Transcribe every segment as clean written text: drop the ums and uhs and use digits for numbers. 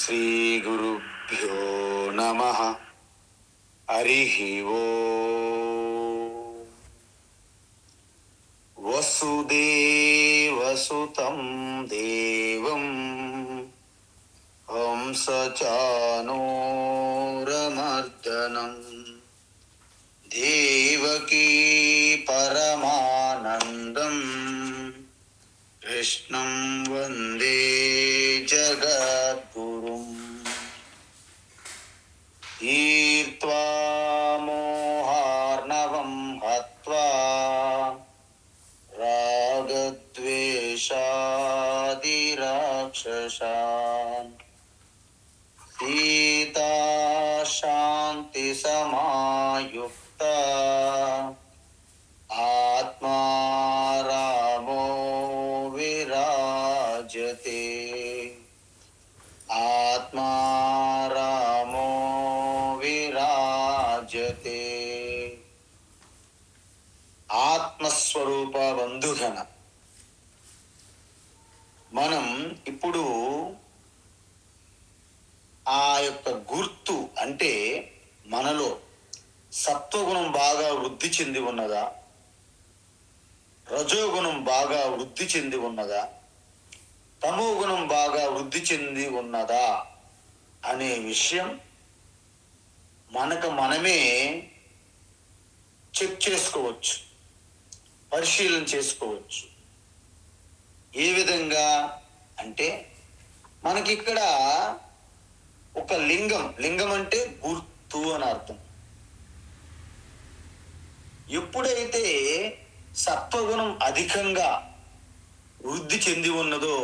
శ్రీ గురుభ్యో నమః. హరిః ఓం. వసుదేవసుతం దేవం హంసచానూరమర్దనం దేవకీ పరమానందం కృష్ణం వందే జగద్గురుం. ఈర్త్వా మోహార్ణవం హత్వా రాగద్వేషాదిరాక్షసాన్ సీతా శాంతి సమాయుక్త ఆత్మా రామో విరాజతే. ఆత్మా రామో విరాజతే. ఆత్మస్వరూప బంధుగణ, మనం ఇప్పుడు ఆ యొక్క గుర్తు అంటే మనలో సత్వగుణం బాగా వృద్ధి చెంది ఉన్నదా, రజోగుణం బాగా వృద్ధి చెంది ఉన్నదా, తమో గుణం బాగా వృద్ధి చెంది ఉన్నదా అనే విషయం మనమే చెక్ చేసుకోవచ్చు, పరిశీలన చేసుకోవచ్చు. ఏ విధంగా అంటే మనకి ఇక్కడ ఒక లింగం అంటే గుర్తు అని అర్థం. ఎప్పుడైతే సత్వగుణం అధికంగా వృద్ధి చెంది ఉన్నదో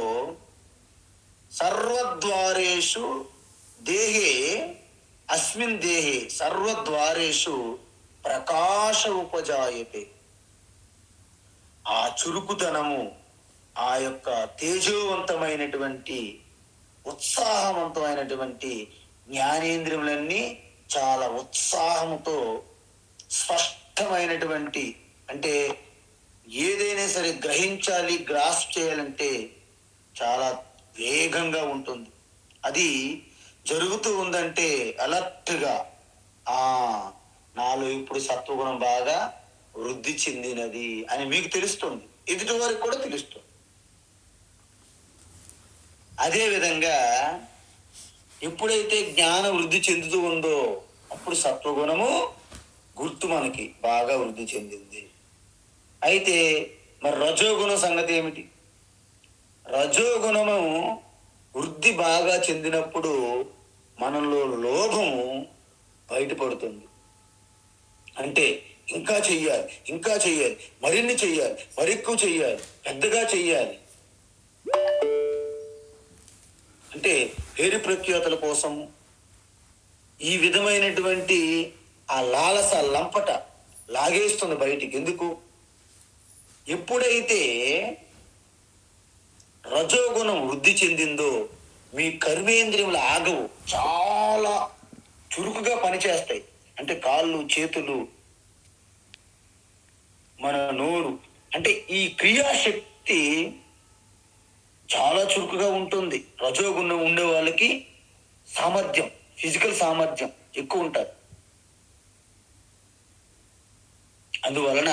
సర్వద్వారేషు దేహే అస్మిన్ దేహే సర్వద్వారేషు ప్రకాశ ఉపజాయతే. ఆ చురుకుతనము, ఆ యొక్క తేజోవంతమైనటువంటి ఉత్సాహవంతమైనటువంటి జ్ఞానేంద్రియములన్నీ చాలా ఉత్సాహముతో స్పష్టమైనటువంటి, అంటే ఏదైనా సరే గ్రహించాలి, గ్రాస్ప్ చేయాలంటే చాలా వేగంగా ఉంటుంది. అది జరుగుతూ ఉందంటే అలర్ట్గా నాలో ఇప్పుడు సత్వగుణం బాగా వృద్ధి చెందినది అని మీకు తెలుస్తుంది, ఎదుటి వారికి కూడా తెలుస్తుంది. అదేవిధంగా ఎప్పుడైతే జ్ఞానం వృద్ధి చెందుతూ ఉందో అప్పుడు సత్వగుణము గుర్తు మనకి బాగా వృద్ధి చెందింది. అయితే మరి రజోగుణం సంగతి ఏమిటి? రజోగుణము వృద్ధి బాగా చెందినప్పుడు మనలో లోభము బయటపడుతుంది. అంటే ఇంకా చెయ్యాలి, మరిన్ని చెయ్యాలి, మరెక్కువ చెయ్యాలి, పెద్దగా చెయ్యాలి, అంటే పేరు ప్రఖ్యాతుల కోసము ఈ విధమైనటువంటి ఆ లాలస లంపట లాగేస్తుంది బయటికి. ఎందుకు? ఎప్పుడైతే రజోగుణం వృద్ధి చెందిందో మీ కర్మేంద్రియములు ఆగవు, చాలా చురుకుగా పనిచేస్తాయి. అంటే కాళ్ళు, చేతులు, మన నోరు, అంటే ఈ క్రియాశక్తి చాలా చురుకుగా ఉంటుంది. రజోగుణం ఉండే వాళ్ళకి సామర్థ్యం, ఫిజికల్ సామర్థ్యం ఎక్కువ ఉంటుంది. అందువలన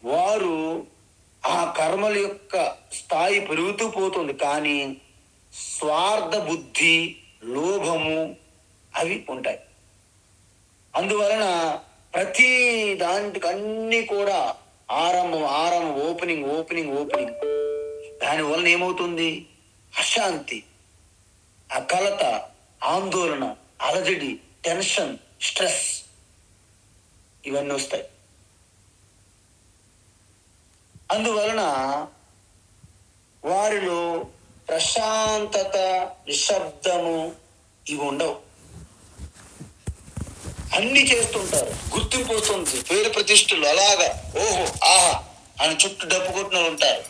వారు ఆ కర్మల యొక్క స్థాయి పెరుగుతూ పోతుంది, కానీ స్వార్థ బుద్ధి, లోభము అవి ఉంటాయి. అందువలన ప్రతి దానికి అన్ని కూడా ఆరంభం ఓపెనింగ్. దానివలన ఏమవుతుంది? అశాంతి, కలత, ఆందోళన, అలజడి, టెన్షన్, స్ట్రెస్ ఇవన్నీ వస్తాయి. అందువలన వారిలో ప్రశాంతత, నిశ్శబ్దము ఇవి ఉండవు. అన్ని చేస్తుంటారు, గుర్తింపు వస్తుంది, పేరు ప్రతిష్టలు అలాగా ఓహో ఆహా అని చుట్టూ డప్పు కొట్టిన ఉంటారు.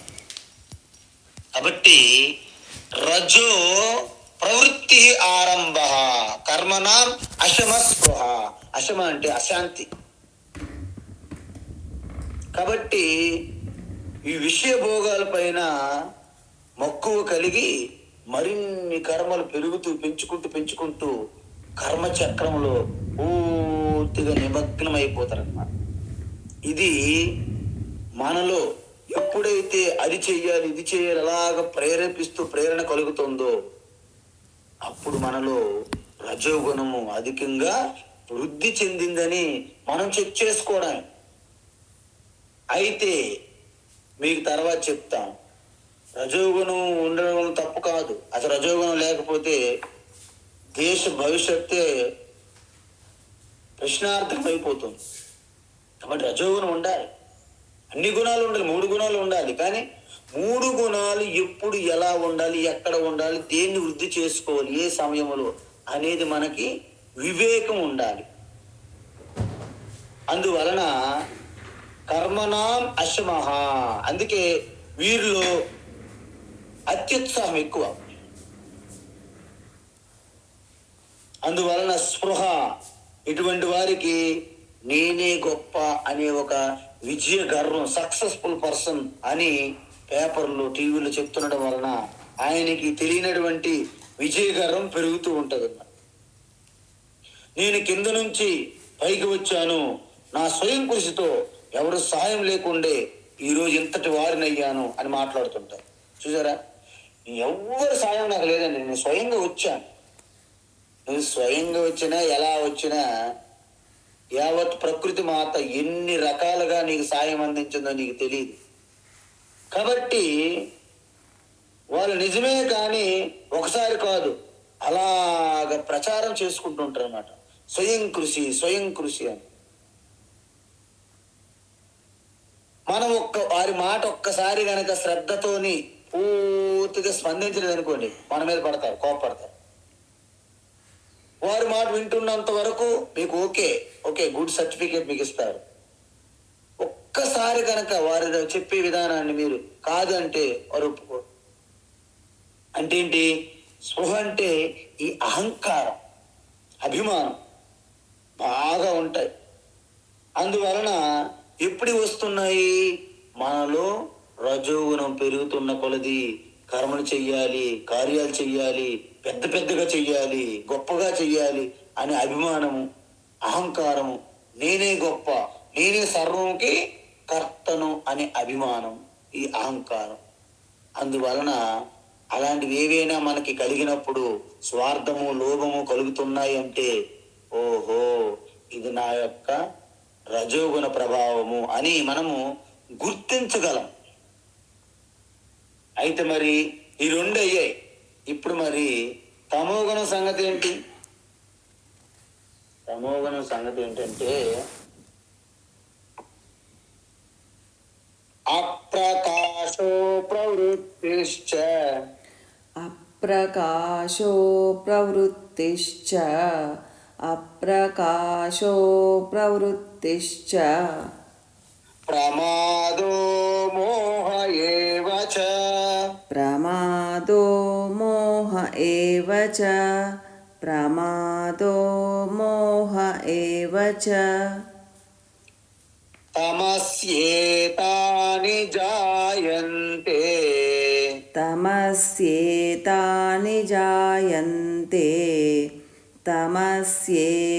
కాబట్టి రజో ప్రవృత్తి ఆరంభ కర్మణాం అశమ స్పృహ. అశమ అంటే అశాంతి. కాబట్టి ఈ విషయ భోగాల పైన మక్కువ కలిగి మరిన్ని కర్మలు పెంచుకుంటూ కర్మ చక్రంలో పూర్తిగా నిమగ్నం అయిపోతారన్నమాట. ఇది మనలో ఎప్పుడైతే అది చెయ్యాలి ఇది చెయ్యాలి అలాగ ప్రేరణ కలుగుతుందో అప్పుడు మనలో రజోగుణము అధికంగా వృద్ధి చెందిందని మనం చెక్ చేసుకోవడం. అయితే మీకు తర్వాత చెప్తాం, రజోగుణం ఉండడం తప్పు కాదు. అసలు రజోగుణం లేకపోతే దేశ భవిష్యత్తే ప్రశ్నార్థం అయిపోతుంది. కాబట్టి రజోగుణం ఉండాలి, అన్ని గుణాలు ఉండాలి, 3 గుణాలు ఉండాలి. కానీ 3 గుణాలు ఎప్పుడు ఎలా ఉండాలి, ఎక్కడ ఉండాలి, దేన్ని వృద్ధి చేసుకోవాలి, ఏ సమయంలో అనేది మనకి వివేకం ఉండాలి. అందువలన కర్మణాం అశమః, అందుకే వీరిలో అత్యుత్సాహం ఎక్కువ. అందువలన స్పృహ, ఇటువంటి వారికి నేనే గొప్ప అనే ఒక విజయ గర్వం, సక్సెస్ఫుల్ పర్సన్ అని పేపర్లు టీవీలో చెప్తుండడం వలన ఆయనకి తెలియనటువంటి విజయ గర్వం పెరుగుతూ ఉంటుంది. నేను కింద నుంచి పైకి వచ్చాను, నా స్వయం కృషితో ఎవరు సహాయం లేకుండే ఈరోజు ఇంతటి వారినయ్యాను అని మాట్లాడుతుంటారు. చూసారా, ఎవరు సాయం నాకు లేదండి, నేను స్వయంగా వచ్చాను. నువ్వు స్వయంగా వచ్చినా ఎలా వచ్చినా యావత్ ప్రకృతి మాత ఎన్ని రకాలుగా నీకు సాయం అందించిందో నీకు తెలియదు. కాబట్టి వాళ్ళు నిజమే కానీ ఒకసారి కాదు అలాగ ప్రచారం చేసుకుంటూ ఉంటారు అన్నమాట. స్వయం కృషి అని. మనం వారి మాట ఒక్కసారి కనుక శ్రద్ధతోని పూర్తిగా స్పందించలేదు అనుకోండి, మన మీద పడతారు, కోపడతారు. వారి మాట వింటున్నంత వరకు మీకు ఓకే గుడ్ సర్టిఫికేట్ మీకు ఇస్తారు. ఒక్కసారి కనుక వారి చెప్పే విధానాన్ని మీరు కాదు అంటే వారు ఒప్పుకోరు. అంటే ఏంటి? స్పృహ అంటే ఈ అహంకారం, అభిమానం బాగా ఉంటాయి. అందువలన ఎప్పుడు వస్తున్నాయి? మనలో రజోగుణం పెరుగుతున్న కొలది కర్మలు చెయ్యాలి, కార్యాలు చెయ్యాలి, పెద్దగా చెయ్యాలి, గొప్పగా చెయ్యాలి అనే అభిమానము, అహంకారము, నేనే గొప్ప, నేనే సర్వంకి కర్తను అనే అభిమానం, ఈ అహంకారం. అందువలన అలాంటివి ఏవైనా మనకి కలిగినప్పుడు స్వార్థము, లోభము కలుగుతున్నాయి అంటే ఓహో ఇది నా యొక్క రజోగుణ ప్రభావము అని మనము గుర్తించగలం. అయితే మరి ఈ 2 అయ్యాయి. ఇప్పుడు మరి తమోగుణం సంగతి ఏంటి? తమోగుణం సంగతి ఏంటంటే అప్రకాశో ప్రవృత్తిశ్చ ప్రమాదో మోహ ఏవ చ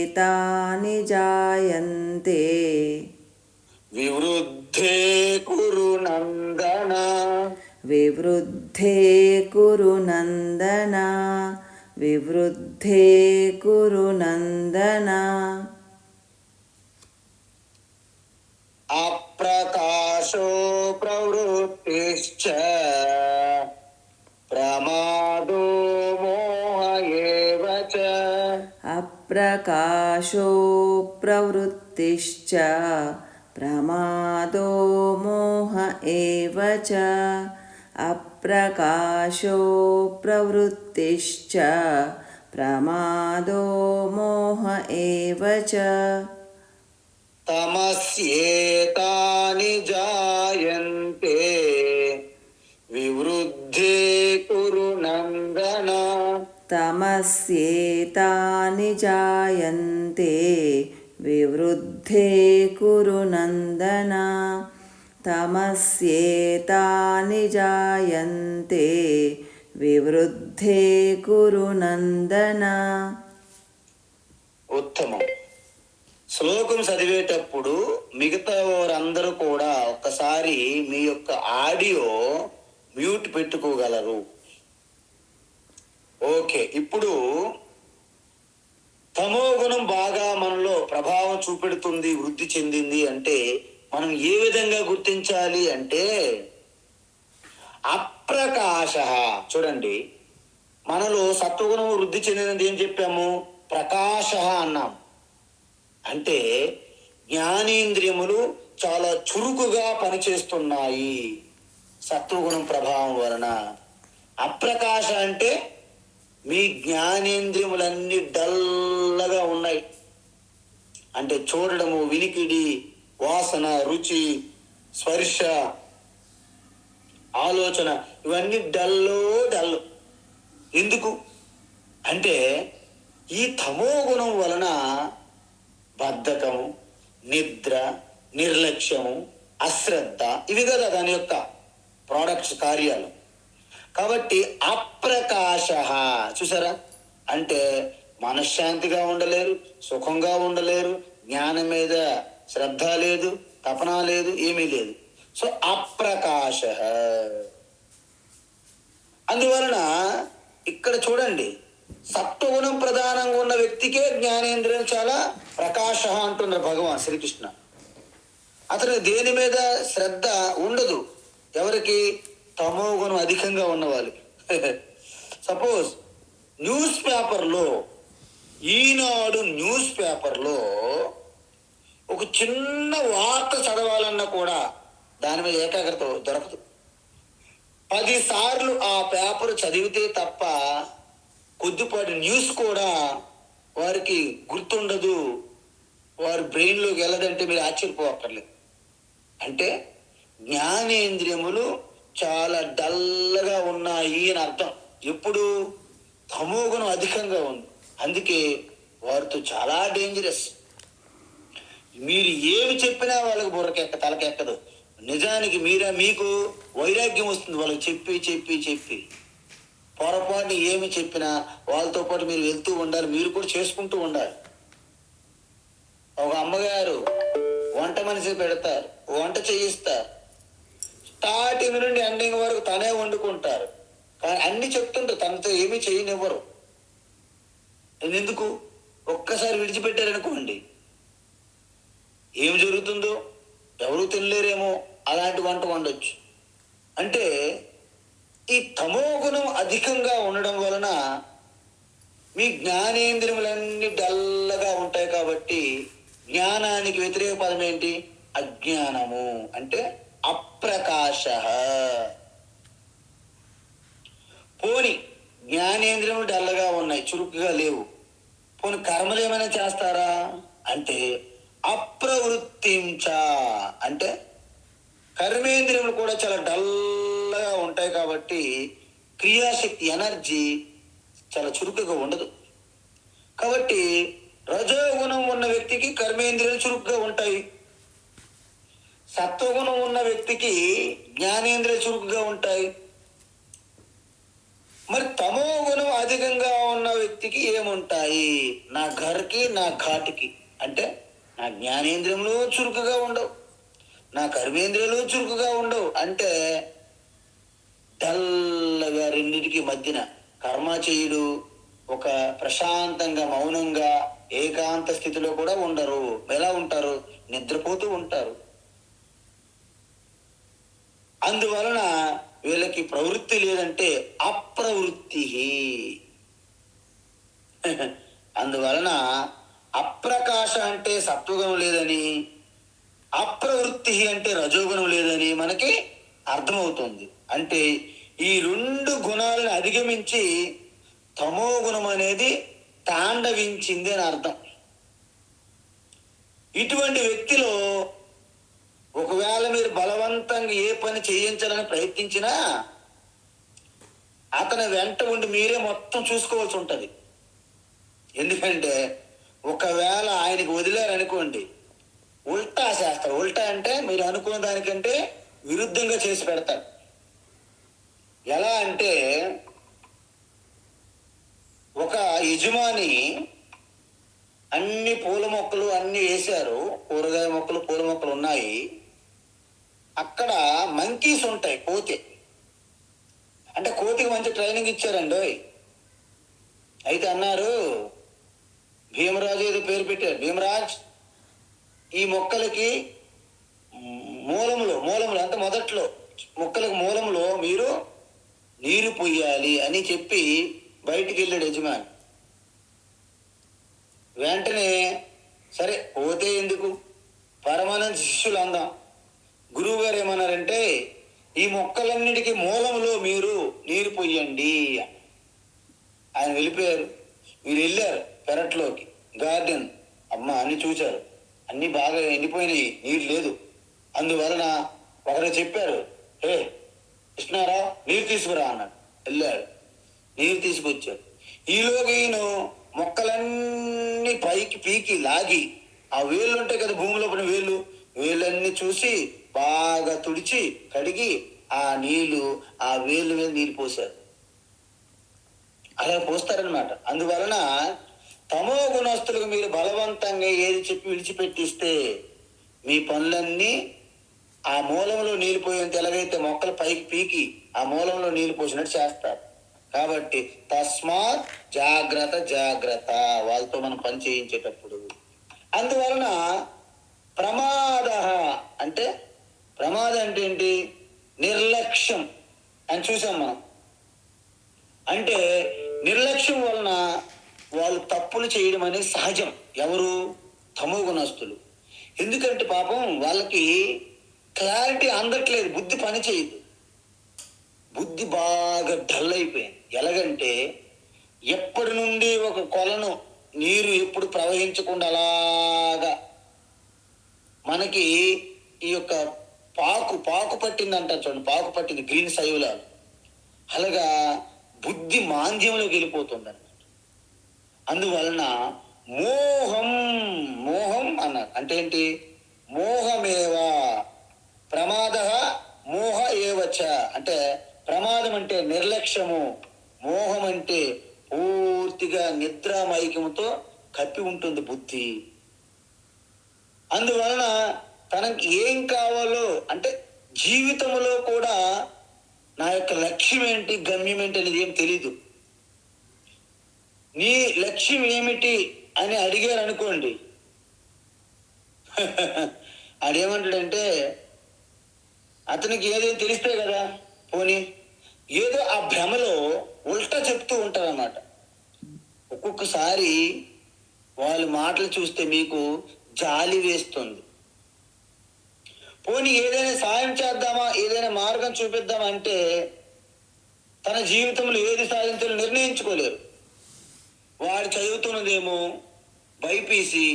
తమస్యేతాని జాయంతే వివృద్ధే కురు నందన అప్రకాశో ప్రవృత్తిశ్చ ప్రమాదో మోహ ఏవ చ తమస్యేతాని జాయంతే వివృద్ధే కురు నందన వివృద్ధే కురు నందన. ఉత్తమం. శ్లోకం చదివేటప్పుడు మిగతా వారందరూ కూడా ఒక్కసారి మీ యొక్క ఆడియో మ్యూట్ పెట్టుకోగలరు. ఓకే. ఇప్పుడు తమో గుణం బాగా మనలో ప్రభావం చూపెడుతుంది, వృద్ధి చెందింది అంటే మనం ఏ విధంగా గుర్తించాలి అంటే అప్రకాశ. చూడండి, మనలో సత్వగుణం వృద్ధి చెందినది ఏం చెప్పాము? ప్రకాశ అన్నాం. అంటే జ్ఞానేంద్రియములు చాలా చురుకుగా పనిచేస్తున్నాయి సత్వగుణం ప్రభావం వలన. అప్రకాశ అంటే మీ జ్ఞానేంద్రియములన్నీ డల్లగా ఉన్నాయి. అంటే చూడడము, వినికిడి, వాసన, రుచి, స్పర్శ, ఆలోచన ఇవన్నీ డల్. ఎందుకు అంటే ఈ తమో గుణం వలన బద్ధకము, నిద్ర, నిర్లక్ష్యము, అశ్రద్ధ ఇవి కదా దాని యొక్క ప్రోడక్ట్స్, కార్యాలు. కాబట్టి అప్రకాశ. చూసారా? అంటే మనశ్శాంతిగా ఉండలేరు, సుఖంగా ఉండలేరు, జ్ఞానం మీద శ్రద్ధ లేదు, తపన లేదు, ఏమీ లేదు. సో అప్రకాశ. అందువలన ఇక్కడ చూడండి, సత్వగుణం ప్రధానంగా ఉన్న వ్యక్తికే జ్ఞానేంద్రియం చాలా ప్రకాశ అంటున్నారు భగవాన్ శ్రీకృష్ణ. అతను దేని మీద శ్రద్ధ ఉండదు. ఎవరికి? తమో గుణం అధికంగా ఉన్న వాళ్ళకి. సపోజ్ న్యూస్ పేపర్లో, ఈనాడు న్యూస్ పేపర్లో ఒక చిన్న వార్త చదవాలన్నా కూడా దాని మీద ఏకాగ్రత దొరకదు. 10 సార్లు ఆ పేపర్ చదివితే తప్ప కొద్దిపాటి న్యూస్ కూడా వారికి గుర్తుండదు, వారి బ్రెయిన్లోకి వెళ్ళదంటే మీరు ఆశ్చర్యపోవక్కర్లేదు. అంటే జ్ఞానేంద్రియములు చాలా డల్గా ఉన్నాయి అని అర్థం. ఎప్పుడు? తమోగుణం అధికంగా ఉంది. అందుకే వారితో చాలా డేంజరస్. మీరు ఏమి చెప్పినా వాళ్ళకి తలకెక్కదు. నిజానికి మీకు వైరాగ్యం వస్తుంది వాళ్ళకి చెప్పి పొరపాటుని ఏమి చెప్పినా వాళ్ళతో పాటు మీరు వెళ్తూ ఉండాలి, మీరు కూడా చేసుకుంటూ ఉండాలి. ఒక అమ్మగారు వంట మనిషి పెడతారు, వంట చేయిస్తారు, స్టార్టింగ్ నుండి ఎండింగ్ వరకు తనే వండుకుంటారు. కానీ అన్ని చెప్తుంటారు, తనతో ఏమీ చేయనివ్వరు. ఎందుకు? ఒక్కసారి విడిచిపెట్టారనుకోండి, ఏమి జరుగుతుందో ఎవరు తినలేరేమో అలాంటి వంట వండొచ్చు. అంటే ఈ తమో గుణం అధికంగా ఉండడం వలన మీ జ్ఞానేంద్రియములన్నీ డల్లగా ఉంటాయి. కాబట్టి జ్ఞానానికి వ్యతిరేక పదం ఏంటి? అజ్ఞానము. అంటే అప్రకాశ. పోని జ్ఞానేంద్రియములు డల్లగా ఉన్నాయి, చురుకుగా లేవు, పోని కర్మలు ఏమైనా చేస్తారా అంటే అప్రవృత్తించ. అంటే కర్మేంద్రియములు కూడా చాలా డల్గా ఉంటాయి. కాబట్టి క్రియాశక్తి, ఎనర్జీ చాలా చురుకుగా ఉండదు. కాబట్టి రజోగుణం ఉన్న వ్యక్తికి కర్మేంద్రియాలు చురుకుగా ఉంటాయి, సత్వగుణం ఉన్న వ్యక్తికి జ్ఞానేంద్రియాలు చురుకుగా ఉంటాయి. మరి తమో గుణం అధికంగా ఉన్న వ్యక్తికి ఏముంటాయి? నా ఘర్కి, నా ఘాటుకి. అంటే నా జ్ఞానేంద్రియములు చురుకుగా ఉండవు, నా కర్మేంద్రియాలు చురుకుగా ఉండవు. అంటే డల్గా రెండింటికి మధ్యన కర్మ చేయుడు, ఒక ప్రశాంతంగా మౌనంగా ఏకాంత స్థితిలో కూడా ఉండరు. ఎలా ఉంటారు? నిద్రపోతూ ఉంటారు. అందువలన వీళ్ళకి ప్రవృత్తి లేదంటే అప్రవృత్తి. అందువలన అప్రకాశ అంటే సత్వగుణం లేదని, అప్రవృత్తి అంటే రజోగుణం లేదని మనకి అర్థమవుతుంది. అంటే ఈ 2 గుణాలను అధిగమించి తమో గుణం అనేది తాండవించింది అని అర్థం. ఇటువంటి వ్యక్తిలో ఒకవేళ మీరు బలవంతంగా ఏ పని చేయించాలని ప్రయత్నించినా అతని వెంట ఉండి మీరే మొత్తం చూసుకోవాల్సి ఉంటుంది. ఎందుకంటే ఒకవేళ ఆయనకి వదిలేరనుకోండి, ఉల్టా చేస్తారు. ఉల్టా అంటే మీరు అనుకున్న దానికంటే విరుద్ధంగా చేసి పెడతారు. ఎలా అంటే ఒక యజమాని అన్ని పూల మొక్కలు అన్ని వేశారు, కూరగాయ మొక్కలు పూల మొక్కలు ఉన్నాయి. అక్కడ మంకీస్ ఉంటాయి, కోతి. అంటే కోతికి మంచి ట్రైనింగ్ ఇచ్చారండి. అయితే అన్నారు, భీమరాజు ఏదో పేరు పెట్టారు, భీమరాజ్ ఈ మొక్కలకి మూలములు అంటే మొదట్లో మొక్కలకు మూలంలో మీరు నీరు పొయ్యాలి అని చెప్పి బయటికి వెళ్ళాడు యజమాని. వెంటనే సరే పోతే ఎందుకు, పరమానంద శిష్యులు అందాం. గురువు గారు ఏమన్నారంటే, ఈ మొక్కలన్నిటికీ మూలంలో మీరు నీరు పొయ్యండి. ఆయన వెళ్ళిపోయారు. మీరు వెళ్ళారు పెరట్లోకి, గార్డెన్, అమ్మ అన్ని చూశారు, అన్ని బాగా ఎండిపోయినాయి, నీరు లేదు. అందువలన ఒకరు చెప్పారు, హే కృష్ణారావు నీరు తీసుకురా అన్నాడు. వెళ్ళాడు, నీరు తీసుకొచ్చాడు. ఈలోగా ఈయన మొక్కలన్నీ పైకి పీకి లాగి, ఆ వేళ్ళు ఉంటాయి కదా భూమిలో పడిన వేళ్ళన్నీ చూసి బాగా తుడిచి కడిగి ఆ నీళ్లు ఆ వేళ్ళు మీద నీళ్ళు పోశారు. అలా పోస్తారనమాట. అందువలన తమో గుణస్తులకు మీరు బలవంతంగా ఏది చెప్పి విడిచిపెట్టిస్తే మీ పనులన్నీ ఆ మూలంలో నీళ్ళు పోయేంత, ఎలాగైతే మొక్కలు పైకి పీకి ఆ మూలంలో నీళ్ళు పోసినట్టు చేస్తారు. కాబట్టి తస్మాత్ జాగ్రత్త వాళ్ళతో మనం పని చేయించేటప్పుడు. అందువలన ప్రమాదం అంటే ఏంటి, నిర్లక్ష్యం అని చూసాం మనం. అంటే నిర్లక్ష్యం వలన వాళ్ళు తప్పులు చేయడం అనేది సహజం. ఎవరు, తమో గుణస్తులు. ఎందుకంటే పాపం వాళ్ళకి క్లారిటీ అందట్లేదు, బుద్ధి పని చేయదు, బుద్ధి బాగా డల్ అయిపోయింది. ఎలాగంటే ఎప్పటి నుండి ఒక కొలను నీరు ఎప్పుడు ప్రవహించకుండా అలాగా మనకి ఈ యొక్క పాకు పట్టింది అంటారు చూడండి, పాకు పట్టింది గ్రీన్ శైవులాలు, అలాగా బుద్ధి మాంద్యంలోకి వెళ్ళిపోతుంది అన్నమాట. అందువలన మోహం అన్నారు. అంటే ఏంటి, మోహమేవా ప్రమాద మోహ ఏవచ. అంటే ప్రమాదం అంటే నిర్లక్ష్యము, మోహం అంటే పూర్తిగా నిద్రామైక్యముతో కప్పి ఉంటుంది బుద్ధి. అందువలన తనకి ఏం కావాలో, అంటే జీవితంలో కూడా నా యొక్క లక్ష్యం ఏంటి, గమ్యం ఏంటి అనేది ఏం తెలీదు. నీ లక్ష్యం ఏమిటి అని అడిగారు అనుకోండి, ఆడేమంటాడంటే అతనికి ఏదేం తెలిస్తే కదా పోనీ, ఏదో ఆ భ్రమలో ఉల్టా చెప్తూ ఉంటారన్నమాట. ఒక్కొక్కసారి వాళ్ళ మాటలు చూస్తే మీకు జాలి వేస్తుంది. పోనీ ఏదైనా సాయం చేద్దామా, ఏదైనా మార్గం చూపిద్దామా అంటే తన జీవితంలో ఏది సాధించాలో నిర్ణయించుకోలేరు. వాడు చదువుతున్నదేమో బైపీసీ,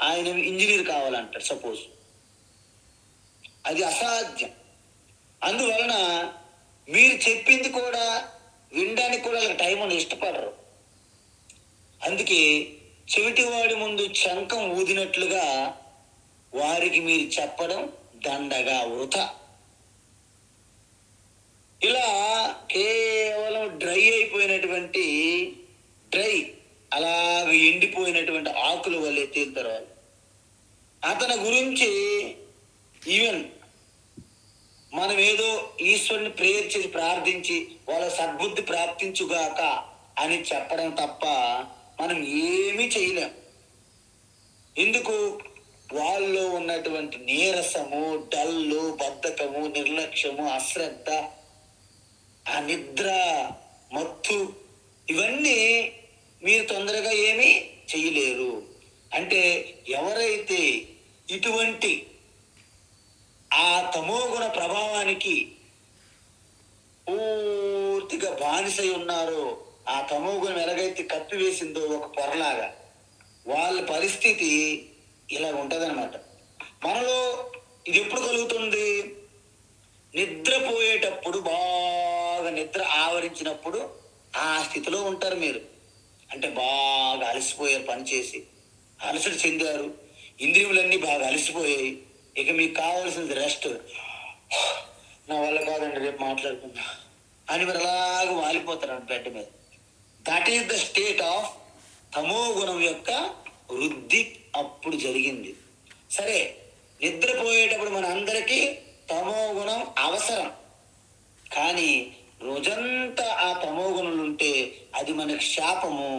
ఆయన ఇంజనీర్ కావాలంటారు సపోజ్, అది అసాధ్యం. అందువలన మీరు చెప్పింది కూడా వినడానికి కూడా టైం ఇష్టపడరు. అందుకే చెవిటివాడి ముందు శంఖం ఊదినట్లుగా వారికి మీరు చెప్పడం దండగా, వృథా. ఇలా కేవలం అలాగ ఎండిపోయినటువంటి ఆకుల వల్లే తేలుతారు వాళ్ళు. అతని గురించి ఈవెన్ మనం ఏదో ఈశ్వరుని ప్రేయర్ చేసి ప్రార్థించి వాళ్ళ సద్బుద్ధి ప్రాప్తించుగాక అని చెప్పడం తప్ప మనం ఏమీ చేయలేం. ఎందుకు, వాళ్ళలో ఉన్నటువంటి నీరసము, డల్లు, బద్ధకము, నిర్లక్ష్యము, అశ్రద్ధ, ఆ నిద్ర, మత్తు, ఇవన్నీ మీరు తొందరగా ఏమీ చేయలేరు. అంటే ఎవరైతే ఇటువంటి ఆ తమోగుణ ప్రభావానికి పూర్తిగా బానిసై ఉన్నారో, ఆ తమోగుణం ఎలాగైతే కప్పివేసిందో ఒక పొరలాగా, వాళ్ళ పరిస్థితి ఇలా ఉంటదన్నమాట. మనలో ఇది ఎప్పుడు కలుగుతుంది, నిద్రపోయేటప్పుడు, బాగా నిద్ర ఆవరించినప్పుడు ఆ స్థితిలో ఉంటారు మీరు. అంటే బాగా అలసిపోయారు, పనిచేసి అలసట చెందారు, ఇంద్రియములన్నీ బాగా అలసిపోయాయి, ఇక మీకు కావాల్సింది రెస్ట్. నా వల్ల కాదండి, రేపు మాట్లాడుకుంటా అని మీరు అలాగ వాలిపోతారు బెడ్ మీద. That is the state of తమో గుణం యొక్క వృద్ధి అప్పుడు జరిగింది. సరే, నిద్రపోయేటప్పుడు మన అందరికీ తమో గుణం అవసరం. కానీ రోజంతా ఆ తమో గుణంలో ఉంటే అది మనకు శాపము.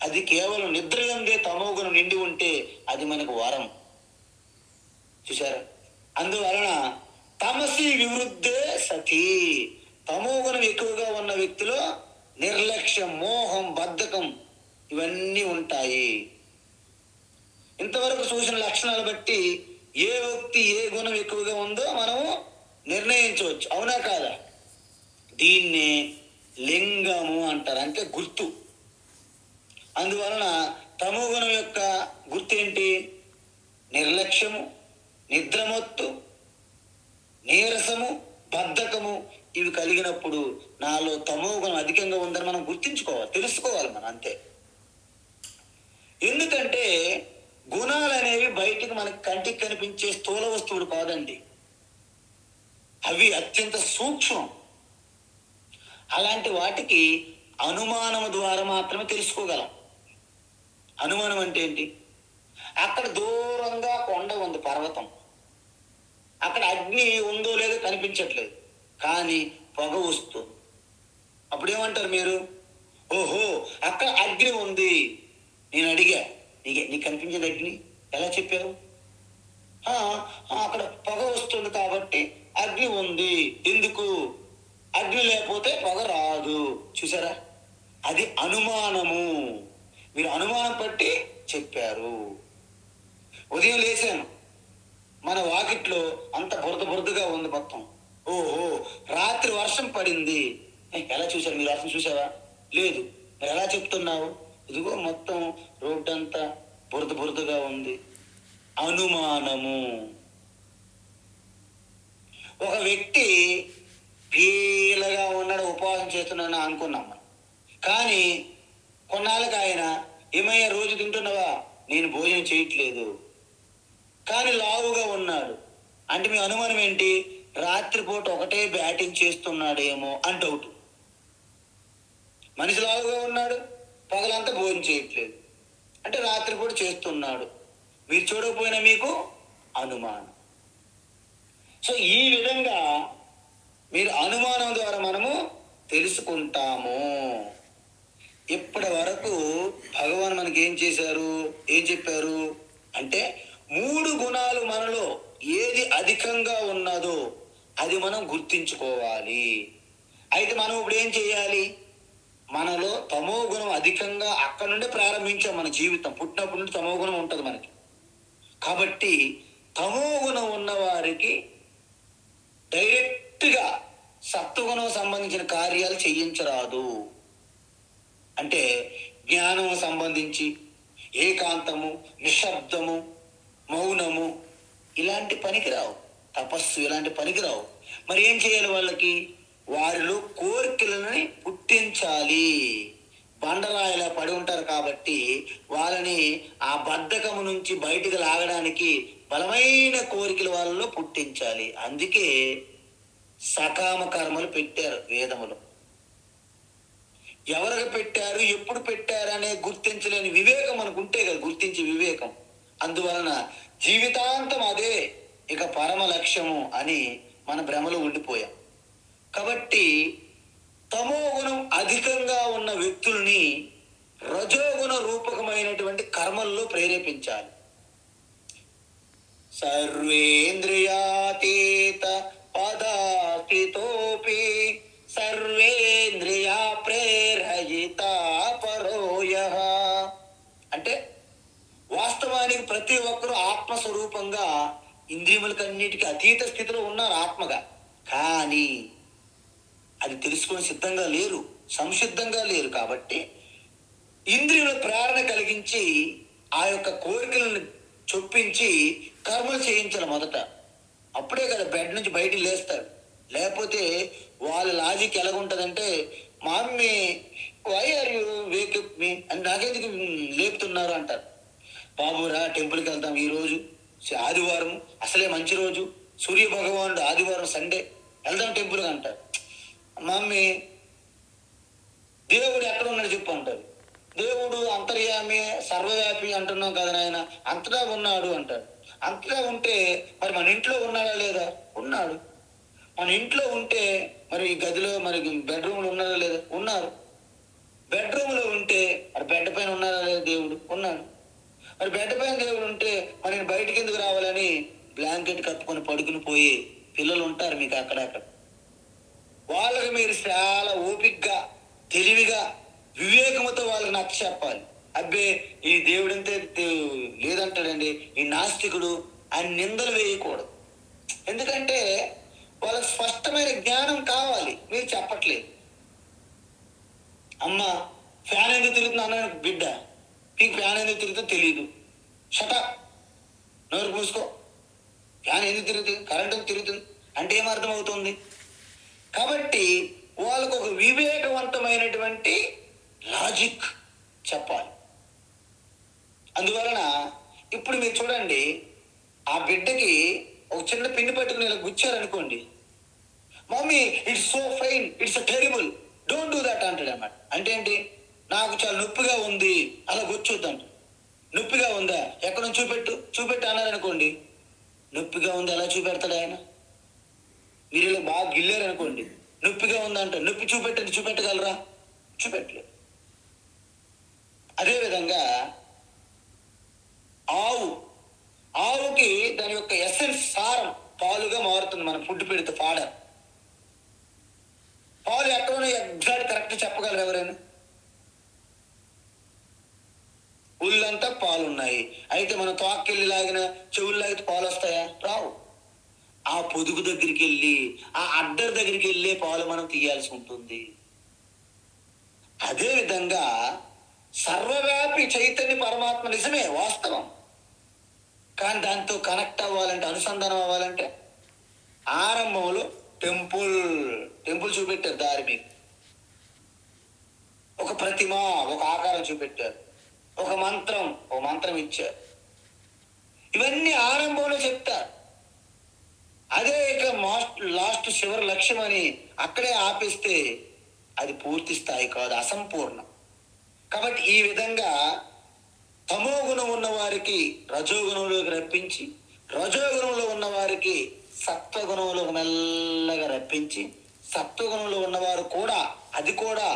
అది కేవలం నిద్ర ఉండే తమో గుణం నిండి ఉంటే అది మనకు వరం. చూసారా? అందువలన తమసి వివృద్ధే సతి. తమో గుణం ఎక్కువగా ఉన్న వ్యక్తిలో నిర్లక్ష్యం, మోహం, బద్ధకం ఇవన్నీ ఉంటాయి. ఇంతవరకు చూసిన లక్షణాలు బట్టి ఏ వ్యక్తి ఏ గుణం ఎక్కువగా ఉందో మనము నిర్ణయించవచ్చు. అవునా కాదా? దీన్ని లింగము అంటారు, అంటే గుర్తు. అందువలన తమో గుణం యొక్క గుర్తు ఏంటి? నిర్లక్ష్యము, నిద్రమత్తు, నీరసము, బద్ధకము. ఇవి కలిగినప్పుడు నాలో తమో గుణం అధికంగా ఉందని మనం గుర్తించుకోవాలి, తెలుసుకోవాలి మనం, అంతే. ఎందుకంటే గుణాలు అనేవి బయటికి మనకి కంటికి కనిపించే స్థూల వస్తువులు కాదండి. అవి అత్యంత సూక్ష్మం. అలాంటి వాటికి అనుమానం ద్వారా మాత్రమే తెలుసుకోగలం. అనుమానం అంటే ఏంటి? అక్కడ దూరంగా కొండ ఉంది, పర్వతం. అక్కడ అగ్ని ఉందో లేదో కనిపించట్లేదు, కానీ పొగ వస్తుంది. అప్పుడు ఏమంటారు మీరు? ఓహో, అక్కడ అగ్ని ఉంది. నేను అడిగా, నీకు కనిపించేది అగ్ని ఎలా చెప్పావు? అక్కడ పొగ వస్తుంది కాబట్టి అగ్ని ఉంది. ఎందుకు? అగ్ని లేకపోతే పొగ రాదు. చూసారా? అది అనుమానము. మీరు అనుమానం పట్టి చెప్పారు. ఉదయం లేచాను, మన వాకిట్లో అంత బురదగా ఉంది మొత్తం. ఓహో, రాత్రి వర్షం పడింది. ఎలా చూశారు మీరు? వర్షం చూసావా? లేదు. మరి ఎలా చెప్తున్నావు? ఇదిగో మొత్తం రోడ్డు అంతా బురదగా ఉంది. అనుమానము. ఒక వ్యక్తి పీలగా ఉన్నాడు, ఉపవాసం చేస్తున్నాను అనుకున్నాం మనం. కానీ కొన్నాళ్ళకి ఆయన, ఏమయ్యా రోజు తింటున్నావా? నేను భోజనం చేయట్లేదు. కానీ లావుగా ఉన్నాడు. అంటే మీ అనుమానం ఏంటి? రాత్రిపూట ఒకటే బ్యాటింగ్ చేస్తున్నాడేమో అని డౌట్. మనిషి లావుగా ఉన్నాడు, పగలంతా భోజనం చేయట్లేదు, అంటే రాత్రిపూట చేస్తున్నాడు. మీరు చూడకపోయినా మీకు అనుమానం. సో ఈ విధంగా మీరు అనుమానం ద్వారా మనము తెలుసుకుంటాము. ఇప్పటి వరకు భగవాన్ మనకి ఏం చేశారు, ఏం చెప్పారు అంటే, 3 గుణాలు మనలో ఏది అధికంగా ఉన్నదో అది మనం గుర్తించుకోవాలి. అయితే మనం ఇప్పుడు ఏం చేయాలి? మనలో తమో గుణం అధికంగా అక్కడ నుండి ప్రారంభించాం. మన జీవితం పుట్టినప్పటి నుండి తమో గుణం ఉంటుంది మనకి. కాబట్టి తమో గుణం ఉన్న వారికి డైరెక్ట్గా సత్వగుణం సంబంధించిన కార్యాలు చేయించరాదు. అంటే జ్ఞానం సంబంధించి ఏకాంతము, నిశ్శబ్దము, మౌనము ఇలాంటి పనికిరావు. తపస్సు ఇలాంటి పనికిరావు. మరి ఏం చేయాలి? వాళ్ళకి వారిలో కోరికలని పుట్టించాలి. బండరాయిలా పడి ఉంటారు కాబట్టి వాళ్ళని ఆ బద్ధకము నుంచి బయటకు లాగడానికి బలమైన కోరికలు వాళ్ళలో పుట్టించాలి. అందుకే సకామ కర్మలు పెట్టారు వేదములు. ఎవరికి పెట్టారు, ఎప్పుడు పెట్టారు అనే గుర్తించలేని వివేకం మనకు ఉంటే కదా, గుర్తించే వివేకం. అందువలన జీవితాంతం అదే ఇక పరమ లక్ష్యము అని మన భ్రమలో ఉండిపోయాం. కాబట్టి తమో గుణం అధికంగా ఉన్న వ్యక్తుల్ని రజోగుణ రూపకమైనటువంటి కర్మల్లో ప్రేరేపించాలి. సర్వేంద్రియాతీత పదాస్థితోపి సర్వేంద్రియా ప్రేరయిత పరోయః. అంటే వాస్తవానికి ప్రతి ఒక్కరూ ఆత్మస్వరూపంగా ఇంద్రియములకన్నిటికీ అతీత స్థితిలో ఉన్నారు ఆత్మగా. కానీ అది తెలుసుకుని సిద్ధంగా లేరు, సంసిద్ధంగా లేరు. కాబట్టి ఇంద్రియుల ప్రేరణ కలిగించి ఆ యొక్క కోరికలను చొప్పించి కర్మలు చేయించాలి మొదట. అప్పుడే కదా బెడ్ నుంచి బయటికి లేస్తారు. లేకపోతే వాళ్ళ లాజిక్ ఎలాగుంటుందంటే, మా mummy why are you wake up me అని నాకెందుకు లేపుతున్నారు అంటారు. బాబురా టెంపుల్కి వెళ్తాం, ఈరోజు ఆదివారం అసలే మంచి రోజు, సూర్య భగవానుడు ఆదివారం సండే వెళ్దాం టెంపుల్కి అంటారు. మమ్మీ దేవుడు ఎక్కడ ఉన్నాడు చెప్పు అంటారు. దేవుడు అంతర్యామి సర్వవ్యాపి అంటున్నాం కదా నాయన, అంతటా ఉన్నాడు అంటాడు. అంతటా ఉంటే మరి మన ఇంట్లో ఉన్నాడా లేదా? ఉన్నాడు. మన ఇంట్లో ఉంటే మరి ఈ గదిలో మరి బెడ్రూమ్లో ఉన్నారా లేదా? ఉన్నారు. బెడ్రూమ్లో ఉంటే మరి బెడ్ పైన ఉన్నారా లేదా? దేవుడు ఉన్నాడు. మరి బెడ్ పైన దేవుడు ఉంటే మరి నేను బయటికి ఎందుకు రావాలని బ్లాంకెట్ కప్పుకొని పడుకుని పోయి పిల్లలు ఉంటారు మీకు అక్కడక్కడ. వాళ్ళకి మీరు చాలా ఓపికగా తెలివిగా వివేకముతో వాళ్ళకి నచ్చ చెప్పాలి. అబ్బే ఈ దేవుడంతే లేదంటాడండి, ఈ నాస్తికుడు అని నిందలు వేయకూడదు. ఎందుకంటే వాళ్ళకి స్పష్టమైన జ్ఞానం కావాలి, మీరు చెప్పట్లేదు. అమ్మ ఫ్యాన్ ఎందుకు తిరుగుతుంది అన్న, బిడ్డ నీకు ఫ్యాన్ ఎందుకు తిరుగుతుందో తెలియదు, షటప్, నోరు పూసుకో. ఫ్యాన్ ఎందుకు తిరుగుతుంది, కరెంట్ ఎందుకు తిరుగుతుంది అంటే ఏమర్థం అవుతుంది? కాబట్టి వాళ్ళకు ఒక వివేకవంతమైనటువంటి లాజిక్ చెప్పాలి. అందువలన ఇప్పుడు మీరు చూడండి, ఆ బిడ్డకి ఒక చిన్న పిన్ని పట్టుకుని ఇలా గుచ్చారనుకోండి, mummy it's so fine, it's terrible, don't do that అంటాడు అన్నమాట. అంటే ఏంటి? నాకు చాలా నొప్పిగా ఉంది, అలా గుచ్చొద్దంట. నొప్పిగా ఉందా, ఎక్కడ చూపెట్టు అన్నారనుకోండి, నొప్పిగా ఉంది ఎలా చూపెడతాడు ఆయన? మీరు ఇలా బాగా గిల్లారు అనుకోండి, నొప్పిగా ఉందంట, నొప్పి చూపెట్టగలరా? చూపెట్టలేదు. అదేవిధంగా ఆవుకి దాని యొక్క ఎసెన్స్ సారం పాలుగా మారుతుంది. మనం ఫుడ్ పెడితే పాలు ఎక్కడో ఎగ్జాక్ట్ కరెక్ట్ చెప్పగలరు ఎవరైనా? ఒళ్ళంతా పాలు ఉన్నాయి, అయితే మనం తోక్కెళ్ళి లాగిన చెవులు లాగితే పాలు వస్తాయా? రావు. ఆ పొదుగు దగ్గరికి వెళ్ళి ఆ అడ్డర్ దగ్గరికి వెళ్ళే పాలు మనం తీయాల్సి ఉంటుంది. అదేవిధంగా సర్వవ్యాపి చైతన్య పరమాత్మ నిజమే, వాస్తవం. కానీ దాంతో కనెక్ట్ అవ్వాలంటే, అనుసంధానం అవ్వాలంటే ఆరంభంలో టెంపుల్ చూపెట్టారు. దారి మీకు ఒక ప్రతిమ, ఒక ఆకారం చూపెట్టారు, ఒక మంత్రం ఇచ్చారు. ఇవన్నీ ఆరంభంలో చెప్తారు. అదే ఇక లాస్ట్ చివరి లక్ష్యం అని అక్కడే ఆపేస్తే అది పూర్తి స్థాయి కాదు, అసంపూర్ణం. కాబట్టి ఈ విధంగా తమో గుణం ఉన్న వారికి రజోగుణంలోకి రప్పించి, రజోగుణంలో ఉన్న వారికి సత్వగుణంలోకి మెల్లగా రప్పించి, సత్వగుణంలో ఉన్నవారు కూడా అది కూడా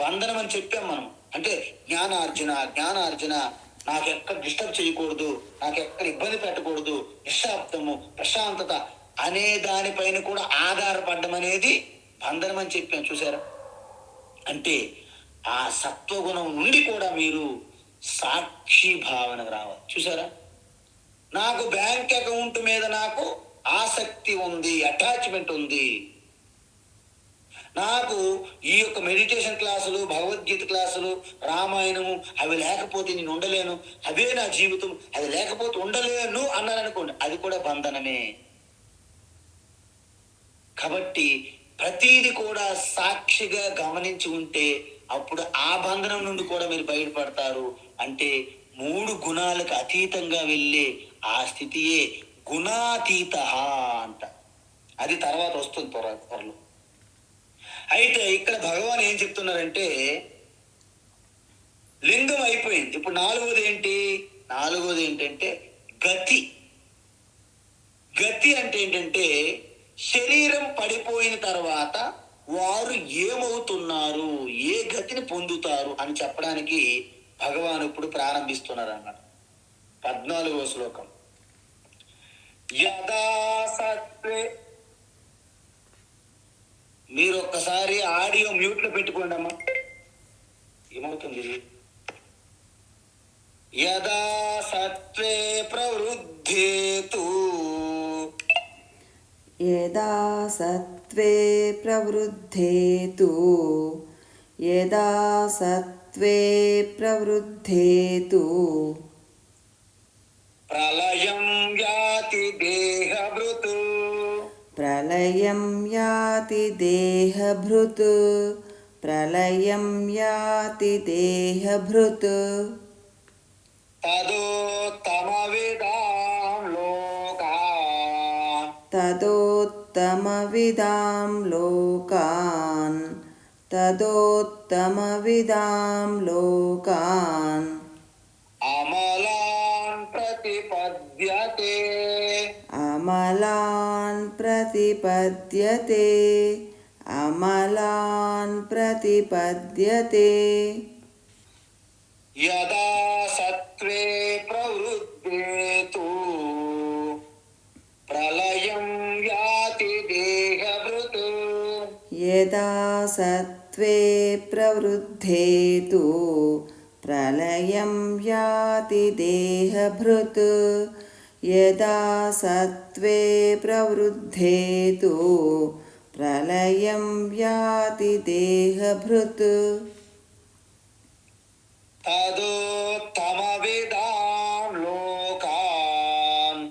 బంధనం అని చెప్పాం మనం. అంటే జ్ఞానార్జున నాకెక్కడ డిస్టర్బ్ చేయకూడదు, నాకెక్కడ ఇబ్బంది పెట్టకూడదు, నిశ్శబ్దము, ప్రశాంతత అనే దానిపైన కూడా ఆధారపడడం అనేది బంధనం అని చెప్పాం. చూసారా? అంటే ఆ సత్వగుణం నుండి కూడా మీరు సాక్షి భావనకు రావాలి. చూసారా? నాకు బ్యాంక్ అకౌంట్ మీద నాకు ఆసక్తి ఉంది, అటాచ్మెంట్ ఉంది, నాకు ఈ యొక్క మెడిటేషన్ క్లాసులు, భగవద్గీత క్లాసులు, రామాయణము అవి లేకపోతే నేను ఉండలేను, అవే నా జీవితం, అది లేకపోతే ఉండలేను అన్నారనుకోండి, అది కూడా బంధనమే. కాబట్టి ప్రతిది కూడా సాక్షిగా గమనించి ఉంటే అప్పుడు ఆ బంధనం నుండి కూడా మీరు బయటపడతారు. అంటే 3 గుణాలకు అతీతంగా వెళ్ళే ఆ స్థితియే గుణాతీత అంట. అది తర్వాత వస్తుంది త్వరలో. అయితే ఇక్కడ భగవాన్ ఏం చెప్తున్నారంటే, లింగం అయిపోయింది, ఇప్పుడు నాలుగవది ఏంటంటే గతి. గతి అంటే ఏంటంటే శరీరం పడిపోయిన తర్వాత వారు ఏమవుతున్నారు, ఏ గతిని పొందుతారు అని చెప్పడానికి భగవాన్ ఇప్పుడు ప్రారంభిస్తున్నారు అన్నమాట. 14వ శ్లోకం. యదా సత్వే, మీరు ఒక్కసారి ఆడియో మ్యూట్లో పెట్టుకోండి అమ్మా, ఏమవుతుంది ఇది. యదా సత్వే ప్రవృద్ధేతు, యదా సత్వే ప్రవృద్ధేతు, యదా సత్వే ప్రవృద్ధేతు ప్రళయం యాతి దేహభృత్, ప్రళయం యాతి దేహభృత్, ప్రళయం యాతి దేహభృత్ తదోత్తమవిదాం లోకాన్, తదోత్తమవిదాం లోకాన్, తదోత్తమవిదాం తదోత్తమవిదాం లోకాన్ అమలాన్ ప్రతిపద్యతే అమలాన్ ప్రతిపద్యతే అమలాన్ ప్రతిపద్యతే యదా సత్వే ప్రవృద్ధే తు ప్రళయం యాతి దేహభృత్ యదా సత్వే ప్రవృద్ధే తు ప్రళయం యాతి దేహభృత్ యదా సత్వే ప్రవృద్ధే తు ప్రళయం యాతి దేహభృత్ తదోత్తమవిదాం లోకాన్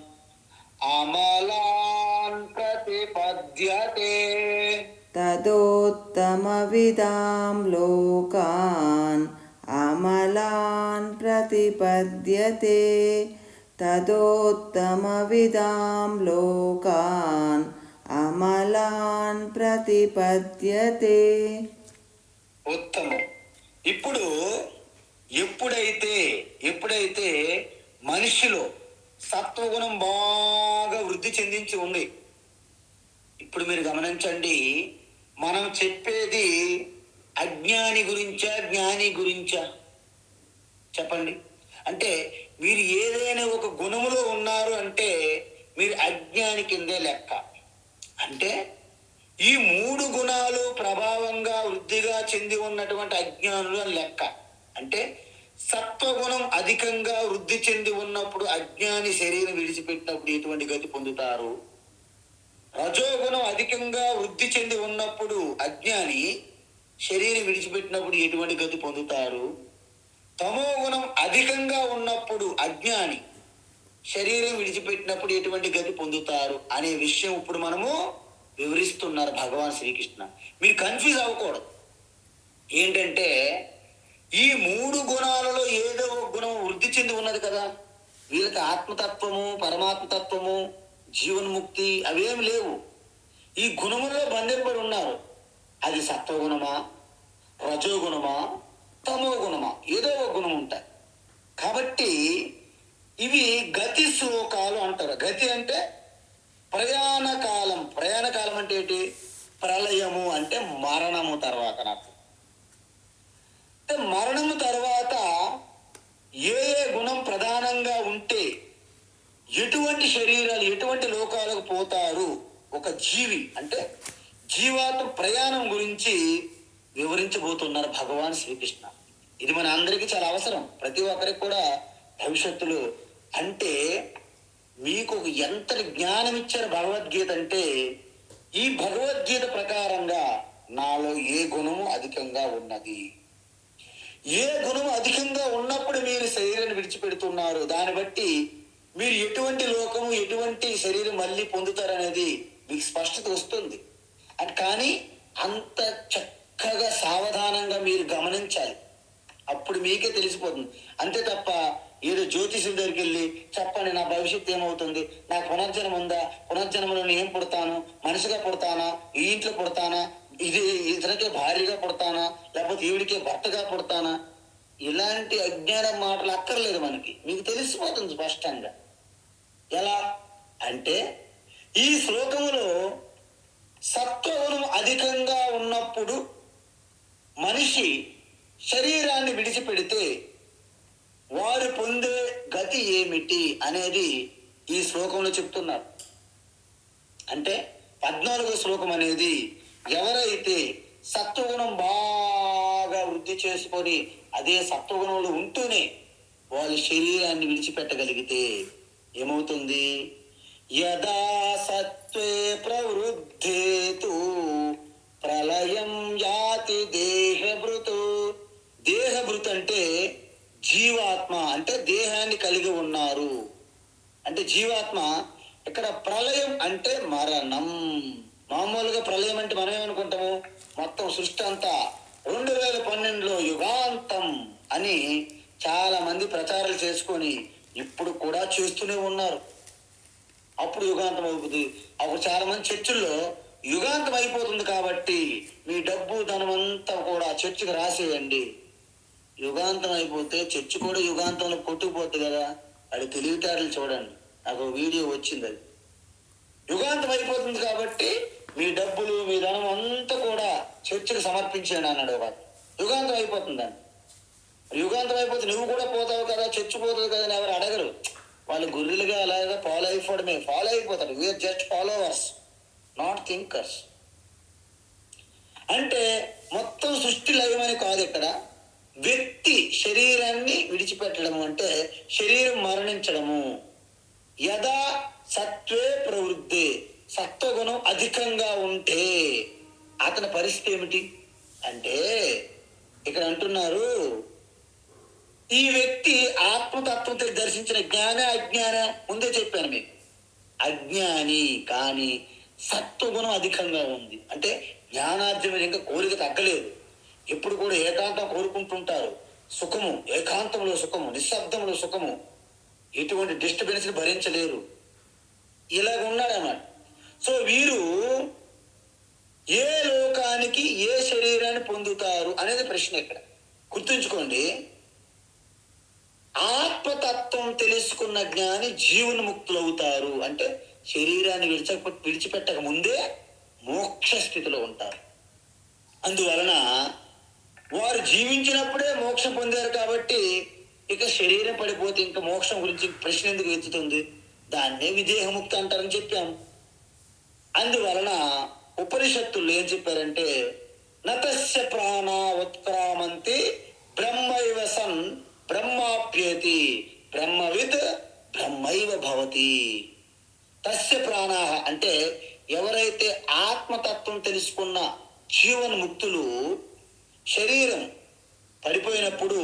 అమలాన్ ప్రతిపద్యతే తదోత్తమవిదాం లోకాన్ అమలాన్ ప్రతిపద్యతే తదోత్తమవిదాం లోకాన్ అమలాన్ ప్రతిపద్యతే. ఉత్తమం. ఇప్పుడు ఎప్పుడైతే మనిషిలో సత్వగుణం బాగా వృద్ధి చెందించి ఉంది. ఇప్పుడు మీరు గమనించండి, మనం చెప్పేది అజ్ఞాని గురించా జ్ఞాని గురించా చెప్పండి. అంటే మీరు ఏదైనా ఒక గుణములో ఉన్నారు అంటే మీరు అజ్ఞాని కిందే లెక్క. అంటే ఈ 3 గుణాలు ప్రభావంగా వృద్ధిగా చెంది ఉన్నటువంటి అజ్ఞానులు అని లెక్క. అంటే సత్వగుణం అధికంగా వృద్ధి చెంది ఉన్నప్పుడు అజ్ఞాని శరీరం విడిచిపెట్టినప్పుడు ఎటువంటి గతి పొందుతారు? రజోగుణం అధికంగా వృద్ధి చెంది ఉన్నప్పుడు అజ్ఞాని శరీరం విడిచిపెట్టినప్పుడు ఎటువంటి గతి పొందుతారు? తమో గుణం అధికంగా ఉన్నప్పుడు అజ్ఞాని శరీరం విడిచిపెట్టినప్పుడు ఎటువంటి గతి పొందుతారు అనే విషయం ఇప్పుడు మనము వివరిస్తున్నారు భగవాన్ శ్రీకృష్ణ. మీరు కన్ఫ్యూజ్ అవ్వకూడదు. ఏంటంటే ఈ 3 గుణాలలో ఏదో ఒక గుణం వృద్ధి చెంది ఉన్నది కదా. వీళ్ళకి ఆత్మతత్వము, పరమాత్మతత్వము, జీవన్ముక్తి అవేమి లేవు. ఈ గుణముల్లో బంధింపడి ఉన్నారు. అది సత్వగుణమా, రజోగుణమా, తమో గుణమా, ఏదో ఒక గుణం ఉంటాయి. కాబట్టి ఇవి గతి శ్లోకాలు అంటారు. గతి అంటే ప్రయాణ కాలం. ప్రయాణ కాలం అంటే ఏంటి? ప్రళయము అంటే మరణము తర్వాత. నాకు అంటే మరణము తర్వాత ఏ గుణం ప్రధానంగా ఉంటే ఎటువంటి శరీరాలు ఎటువంటి లోకాలకు పోతారు ఒక జీవి అంటే జీవాత్మ ప్రయాణం గురించి వివరించబోతున్నారు భగవాన్ శ్రీకృష్ణ. ఇది మన అందరికీ చాలా అవసరం. ప్రతి ఒక్కరికి కూడా భవిష్యత్తులో అంటే మీకు ఎంతటి జ్ఞానం ఇచ్చారు భగవద్గీత అంటే ఈ భగవద్గీత ప్రకారంగా నాలో ఏ గుణము అధికంగా ఉన్నది, ఏ గుణము అధికంగా ఉన్నప్పుడు మీరు శరీరాన్ని విడిచిపెడుతున్నారు, దాన్ని బట్టి మీరు ఎటువంటి లోకము ఎటువంటి శరీరం మళ్ళీ పొందుతారనేది మీకు స్పష్టత వస్తుంది. అది కానీ అంత చక్కగా సావధానంగా మీరు గమనించాలి. అప్పుడు మీకే తెలిసిపోతుంది. అంతే తప్ప ఏదో జ్యోతిషుల దగ్గరికి వెళ్ళి చెప్పండి నా భవిష్యత్తు ఏమవుతుంది, నాకు పునర్జన్మ ఉందా, పునర్జన్మలో నేను ఏం పుడతాను, మనిషిగా పుడతానా, ఈ ఇంట్లో పుడతానా, ఇతనికే భార్యగా పుడతానా, లేకపోతే ఈవిడికే భర్తగా పుడతానా, ఇలాంటి అజ్ఞాన మాటలు అక్కర్లేదు. మనకి మీకు తెలిసిపోతుంది స్పష్టంగా. ఎలా అంటే ఈ శ్లోకములో సత్వగుణం అధికంగా ఉన్నప్పుడు మనిషి శరీరాన్ని విడిచిపెడితే వారు పొందే గతి ఏమిటి అనేది ఈ శ్లోకంలో చెప్తున్నారు. అంటే 14వ శ్లోకం అనేది ఎవరైతే సత్వగుణం బాగా వృద్ధి చేసుకొని అదే సత్వగుణంలో ఉంటూనే వాళ్ళ శరీరాన్ని విడిచిపెట్టగలిగితే ఏమవుతుంది? యదా సత్వే ప్రవృద్ధేతు ప్రళయం యాతి దేహభృతు. దేహభృత్ అంటే జీవాత్మ, అంటే దేహాన్ని కలిగి ఉన్నారు. అంటే జీవాత్మ. ఇక్కడ ప్రళయం అంటే మరణం. మామూలుగా ప్రళయం అంటే మనం ఏమనుకుంటాము, మొత్తం సృష్టి అంతా 2012లో యుగాంతం అని చాలా మంది ప్రచారాలు చేసుకొని ఇప్పుడు కూడా చేస్తూనే ఉన్నారు. అప్పుడు యుగాంతం అవుతుంది. అప్పుడు చాలా మంది చర్చిల్లో యుగాంతం అయిపోతుంది కాబట్టి మీ డబ్బు ధనం అంతా కూడా చర్చికి రాసేయండి. యుగాంతం అయిపోతే చర్చి కూడా యుగాంతంలో కొట్టుకుపోతుంది కదా. అది తెలివితేటలు చూడండి. నాకు వీడియో వచ్చింది. అది యుగాంతం అయిపోతుంది కాబట్టి మీ డబ్బులు మీ ధనం అంతా కూడా చర్చికి సమర్పించండి అన్నాడు వాడు. యుగాంతం అయిపోతుందండి. యుగాంతం అయిపోతే నువ్వు కూడా పోతావు కదా, చర్చి పోతుంది కదా అని ఎవరు అడగరు. వాళ్ళు గుర్రెలుగా అలాగా ఫాలో అయిపోవడమే, ఫాలో అయిపోతారు. We're just followers, not thinkers. అంటే మొత్తం సృష్టి లయమని కాదు. ఇక్కడ వ్యక్తి శరీరాన్ని విడిచిపెట్టడము అంటే శరీరం మరణించడము. యదా సత్వే ప్రవృద్ధి, సత్వగుణం అధికంగా ఉంటే అతని పరిస్థితి ఏమిటి అంటే ఇక్కడ అంటున్నారు, ఈ వ్యక్తి ఆత్మతత్వంతో దర్శించిన జ్ఞాన అజ్ఞాన ముందే చెప్పాను మీకు. అజ్ఞాని కానీ సత్వగుణం అధికంగా ఉంది అంటే జ్ఞానార్జన ఇంకా కోరిక తగ్గలేదు. ఎప్పుడు కూడా ఏకాంతం కోరుకుంటుంటారు. సుఖము, ఏకాంతంలో సుఖము, నిశ్శబ్దంలో సుఖము, ఎటువంటి డిస్టర్బెన్స్ భరించలేరు. ఇలాగ ఉన్నాడన్నమాట. సో వీరు ఏ లోకానికి ఏ శరీరాన్ని పొందుతారు అనేది ప్రశ్న. ఇక్కడ గుర్తుంచుకోండి, ఆత్మతత్వం తెలుసుకున్న జ్ఞాని జీవన్ముక్తులు అవుతారు. అంటే శరీరాన్ని విడిచిపెట్టక ముందే మోక్ష స్థితిలో ఉంటారు. అందువలన వారు జీవించినప్పుడే మోక్షం పొందారు కాబట్టి ఇక శరీరం పడిపోతే ఇంకా మోక్షం గురించి ప్రశ్న ఎందుకు ఎత్తుతుంది? దాన్నే విదేహముక్తి అంటారని చెప్పాము. అందువలన ఉపనిషత్తులు ఏం చెప్పారంటే, నతస్య ప్రాణ ఉత్క్రామంతి బ్రహ్మైవ సన్ బ్రహ్మాప్యేతి బ్రహ్మవిత్ బ్రహ్మైవ భవతి. తస్య ప్రాణాహ అంటే ఎవరైతే ఆత్మతత్వం తెలుసుకున్న జీవన్ముక్తులు శరీరం పడిపోయినప్పుడు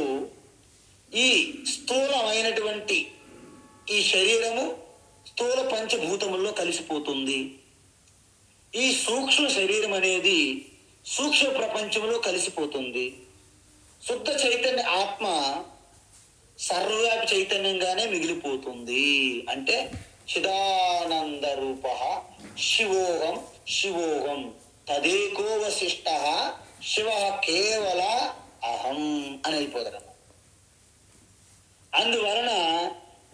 ఈ స్థూలమైనటువంటి ఈ శరీరము స్థూల పంచభూతముల్లో కలిసిపోతుంది. ఈ సూక్ష్మ శరీరం అనేది సూక్ష్మ ప్రపంచంలో కలిసిపోతుంది. శుద్ధ చైతన్య ఆత్మ సర్వవ్యాపి చైతన్యంగానే మిగిలిపోతుంది. అంటే చిదానంద రూప శివోహం శివోహం తదేకోవశిష్ట శివ కేవల అహం అని అయిపోతారు. అందువలన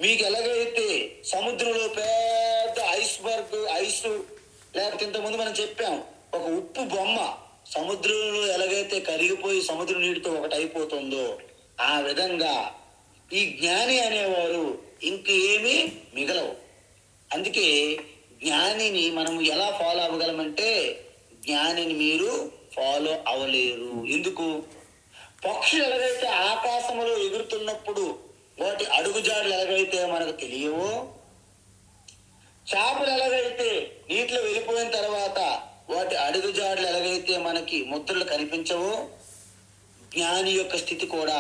మీకు ఎలాగైతే సముద్రంలో పెద్ద ఐస్బర్గ్ ఐస్, లేకపోతే ఇంతకుముందు మనం చెప్పాం ఒక ఉప్పు బొమ్మ సముద్రంలో ఎలాగైతే కరిగిపోయి సముద్రం నీటితో ఒకటి అయిపోతుందో ఆ విధంగా ఈ జ్ఞాని అనేవారు ఇంకేమీ మిగలవు. అందుకే జ్ఞానిని మనం ఎలా ఫాలో అవ్వగలమంటే జ్ఞానిని మీరు ఫాలో అవ్వలేరు. ఎందుకు? పక్షులు ఎలాగైతే ఆకాశంలో ఎగురుతున్నప్పుడు వాటి అడుగుజాడలు ఎలాగైతే మనకు తెలియవో, చేపలు ఎలాగైతే నీటిలో వెళ్ళిపోయిన తర్వాత వాటి అడుగుజాడలు ఎలాగైతే మనకి ముద్రలు కనిపించవో, జ్ఞాని యొక్క స్థితి కూడా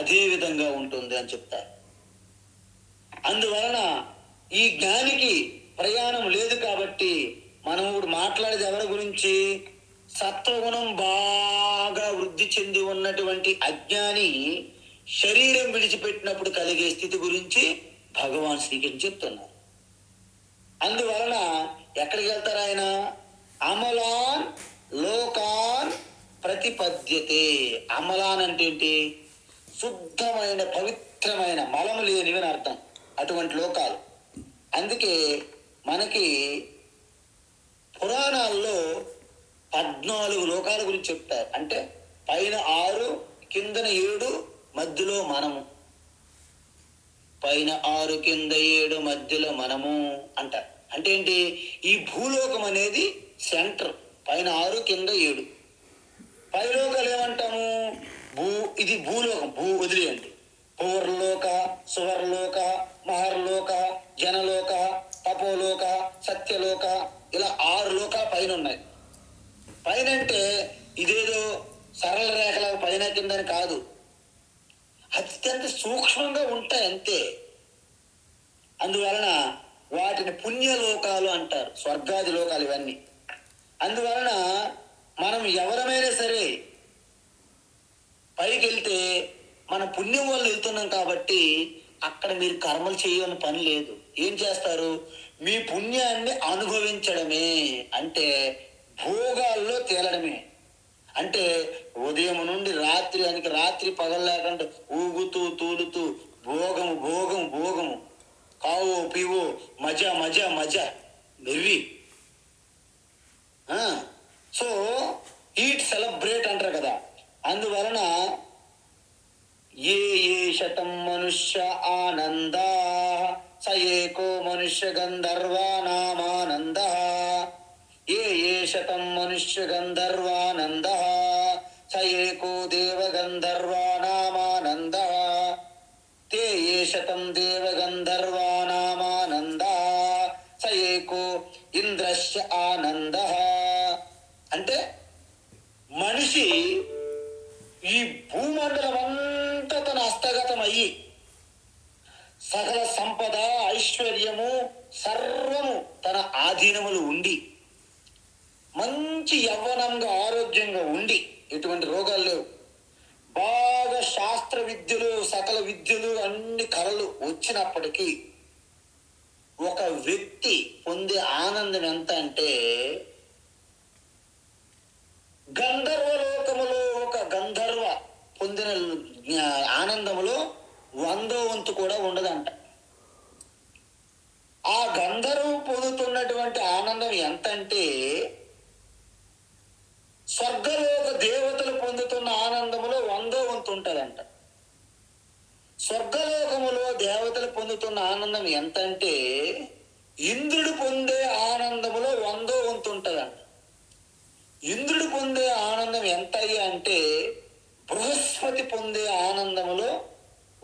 అదే విధంగా ఉంటుంది అని చెప్తారు. అందువలన ఈ జ్ఞానికి ప్రయాణం లేదు కాబట్టి మనం ఇప్పుడు మాట్లాడేది ఎవరి గురించి? సత్వగుణం బాగా వృద్ధి చెంది ఉన్నటువంటి అజ్ఞాని శరీరం విడిచిపెట్టినప్పుడు కలిగే స్థితి గురించి భగవాన్ శ్రీకృష్ణ చెప్తున్నారు. అందువలన ఎక్కడికి వెళ్తారు ఆయన? అమలాన్ లోకాన్ ప్రతిపద్యతే. అమలాన్ అంటే ఏంటి? శుద్ధమైన పవిత్రమైన మలము లేనివి అని అర్థం. అటువంటి లోకాలు. అందుకే మనకి పురాణాల్లో 14 లోకాల గురించి చెప్తారు. అంటే పైన 6, కిందన 7, మధ్యలో మనము. పైన 6 కింద 7 మధ్యలో మనము అంటారు. అంటే ఏంటి? ఈ భూలోకం అనేది సెంటర్. పైన 6 కింద 7. పైలోకాలు ఏమంటాము? ఇది భూలోకం. భూ వదిలేయండి. పూర్లోక, సువర్లోక, మహర్లోక, జనలోక, తపోలోక, సత్యలోక, ఇలా 6 లోకాలు పైన ఉన్నాయి. పైన అంటే ఇదేదో సరళ రేఖల పైన కిందని కాదు, అత్యంత సూక్ష్మంగా ఉంటాయి అంతే. అందువలన వాటిని పుణ్యలోకాలు అంటారు, స్వర్గాది లోకాలు ఇవన్నీ. అందువలన మనం ఎవరమైనా సరే పైకి వెళ్తే మన పుణ్యం వల్ల వెళ్తున్నాం కాబట్టి అక్కడ మీరు కర్మలు చేయని పని లేదు. ఏం చేస్తారు? మీ పుణ్యాన్ని అనుభవించడమే. అంటే భోగాల్లో తేలడమే. అంటే ఉదయం నుండి రాత్రి అనికి రాత్రి పగలు లేకుండా ఊగుతూ తూలుతూ భోగము భోగము భోగము, కావో పీవో, మజా మజా మజా, వెర్రి. సో ఈట్ సెలబ్రేట్ అంటారు కదా. అందువలన ఏ ఏ శతం మనుష్య ఆనందా స ఏకో మనుష్య గంధర్వానామానంద. ఏ ఏ శతం మనుష్య గంధర్వానంద స ఏకో దేవ గంధర్వానామానంద. తే ఏ శతం దేవ గంధర్వానామానంద స ఏకో ఇంద్రస్య ఆనంద. అంటే మనిషి ఈ భూమండలం అంతా తన హస్తగతం అయ్యి సకల సంపద ఐశ్వర్యము సర్వము తన ఆధీనములు ఉండి మంచి యవ్వనంగా ఆరోగ్యంగా ఉండి ఎటువంటి రోగాలు లేవు, బాగా శాస్త్ర విద్యలు సకల విద్యలు అన్ని కళలు వచ్చినప్పటికీ ఒక వ్యక్తి పొందే ఆనందం ఎంత అంటే గంధర్వలోకములో ఒక గంధర్వ పొందిన ఆనందములో 100వ వంతు కూడా ఉండదంట. ఆ గంధర్వ పొందుతున్నటువంటి ఆనందం ఎంత అంటే స్వర్గలోక దేవతలు పొందుతున్న ఆనందములో 100వ వంతు ఉంటుందంట. స్వర్గలోకములో దేవతలు పొందుతున్న ఆనందం ఎంత అంటే ఇంద్రుడు పొందే ఆనందములో 100వ వంతు ఉంటుందంట. ఇంద్రుడు పొందే ఆనందం ఎంత అయ్యా అంటే బృహస్పతి పొందే ఆనందములో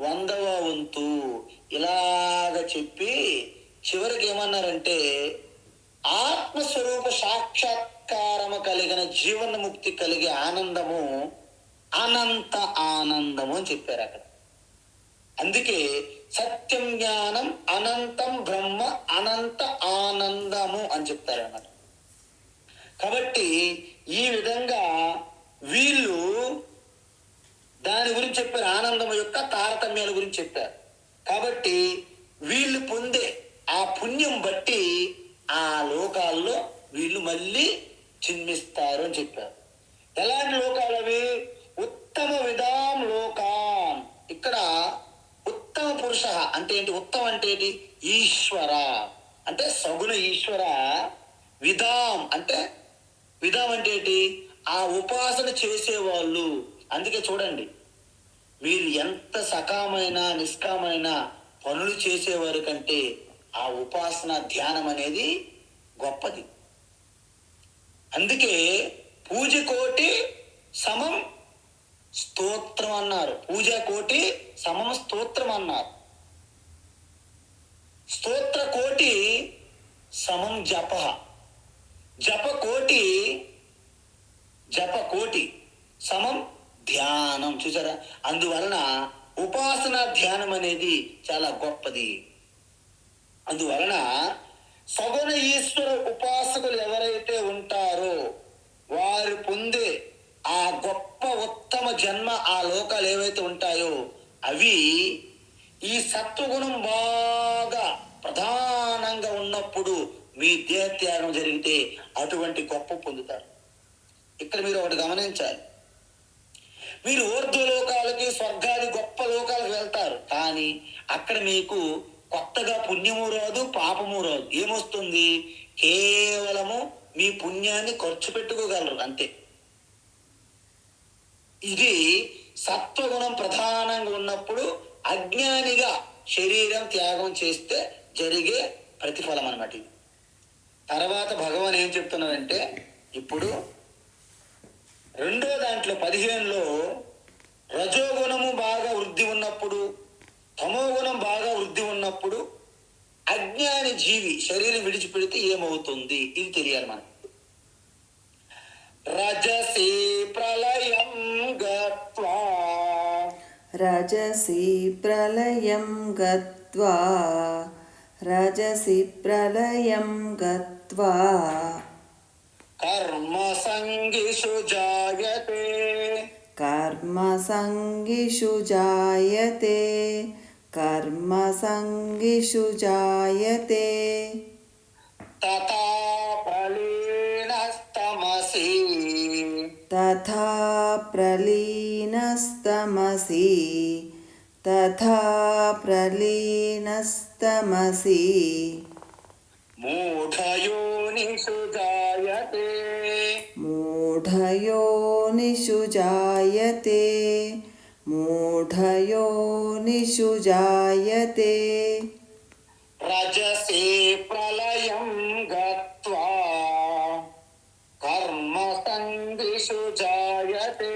100వ వంతు. ఇలాగ చెప్పి చివరికి ఏమన్నారంటే ఆత్మస్వరూప సాక్షాత్కారము కలిగిన జీవన ముక్తి కలిగే ఆనందము అనంత ఆనందము అని చెప్పారు అక్కడ. అందుకే సత్యం జ్ఞానం అనంతం బ్రహ్మ అనంత ఆనందము అని చెప్తారు అన్నమాట. కాబట్టి ఈ విధంగా వీళ్ళు దాని గురించి చెప్పారు, ఆనందం యొక్క తారతమ్యాల గురించి చెప్పారు. కాబట్టి వీళ్ళు పొందే ఆ పుణ్యం బట్టి ఆ లోకాల్లో వీళ్ళు మళ్ళీ జన్మిస్తారు అని చెప్పారు. ఎలాంటి లోకాలు అవి? ఉత్తమ విధాం లోకాన్. ఇక్కడ ఉత్తమ పురుష అంటే ఏంటి? ఉత్తమ అంటే ఏంటి? ఈశ్వర అంటే సగుణ ఈశ్వర. విధాం అంటే విధాం అంటే ఏంటి? ఆ ఉపాసన చేసేవాళ్ళు. అందుకే చూడండి, మీరు ఎంత సకామైన నిష్కామైన పనులు చేసేవారు కంటే ఆ ఉపాసన ధ్యానం అనేది గొప్పది. అందుకే పూజ కోటి సమం స్తోత్రం అన్నారు. పూజ కోటి సమం స్తోత్రం అన్నారు. స్తోత్ర కోటి సమం జప. జప కోటి సమం ధ్యానం. చూసారా? అందువలన ఉపాసన ధ్యానం అనేది చాలా గొప్పది. అందువలన సగుణ ఈశ్వర ఉపాసకులు ఎవరైతే ఉంటారో వారు పొందే ఆ గొప్ప ఉత్తమ జన్మ, ఆ లోకాలు ఏవైతే ఉంటాయో అవి ఈ సత్వగుణం బాగా ప్రధానంగా ఉన్నప్పుడు మీ దేహత్యాగం జరిగితే అటువంటి గొప్ప పొందుతారు. ఇక్కడ మీరు ఒకటి గమనించాలి, మీరు ఊర్ధ్వలోకాలకి స్వర్గాది గొప్ప లోకాలకు వెళ్తారు, కానీ అక్కడ మీకు కొత్తగా పుణ్యము రాదు, పాపము రాదు. ఏమొస్తుంది? కేవలము మీ పుణ్యాన్ని ఖర్చు పెట్టుకోగలరు అంతే. ఇది సత్వగుణం ప్రధానంగా ఉన్నప్పుడు అజ్ఞానిగా శరీరం త్యాగం చేస్తే జరిగే ప్రతిఫలం అన్నమాట ఇది. తర్వాత భగవాన్ ఏం చెప్తున్నారంటే ఇప్పుడు 2వ దాంట్లో 15లో రజోగుణము బాగా వృద్ధి ఉన్నప్పుడు, తమోగుణం బాగా వృద్ధి ఉన్నప్పుడు అజ్ఞాని జీవి శరీరం విడిచిపెడితే ఏమవుతుంది ఇది తెలియాలి మనకు. రజసి ప్రళయం గత్వా. రజసి ప్రళయం గత్వా. రజసి ప్రళయం గత్వా. కర్మ సంగిషు జాయతే. కర్మ సంగిషు జాయతే. కర్మ సంగిషు జాయతే. తథా ప్రళీనస్తమః. ప్రలీనస్తమసి తథా ప్రలీనస్తమసి మూఢయోనిషు జాయతే మూఢయోనిషు జాయతే మూఢయోనిషు జాయతే రజసే ప్రళయం గత్వా కర్మ సంగిషు జాయతే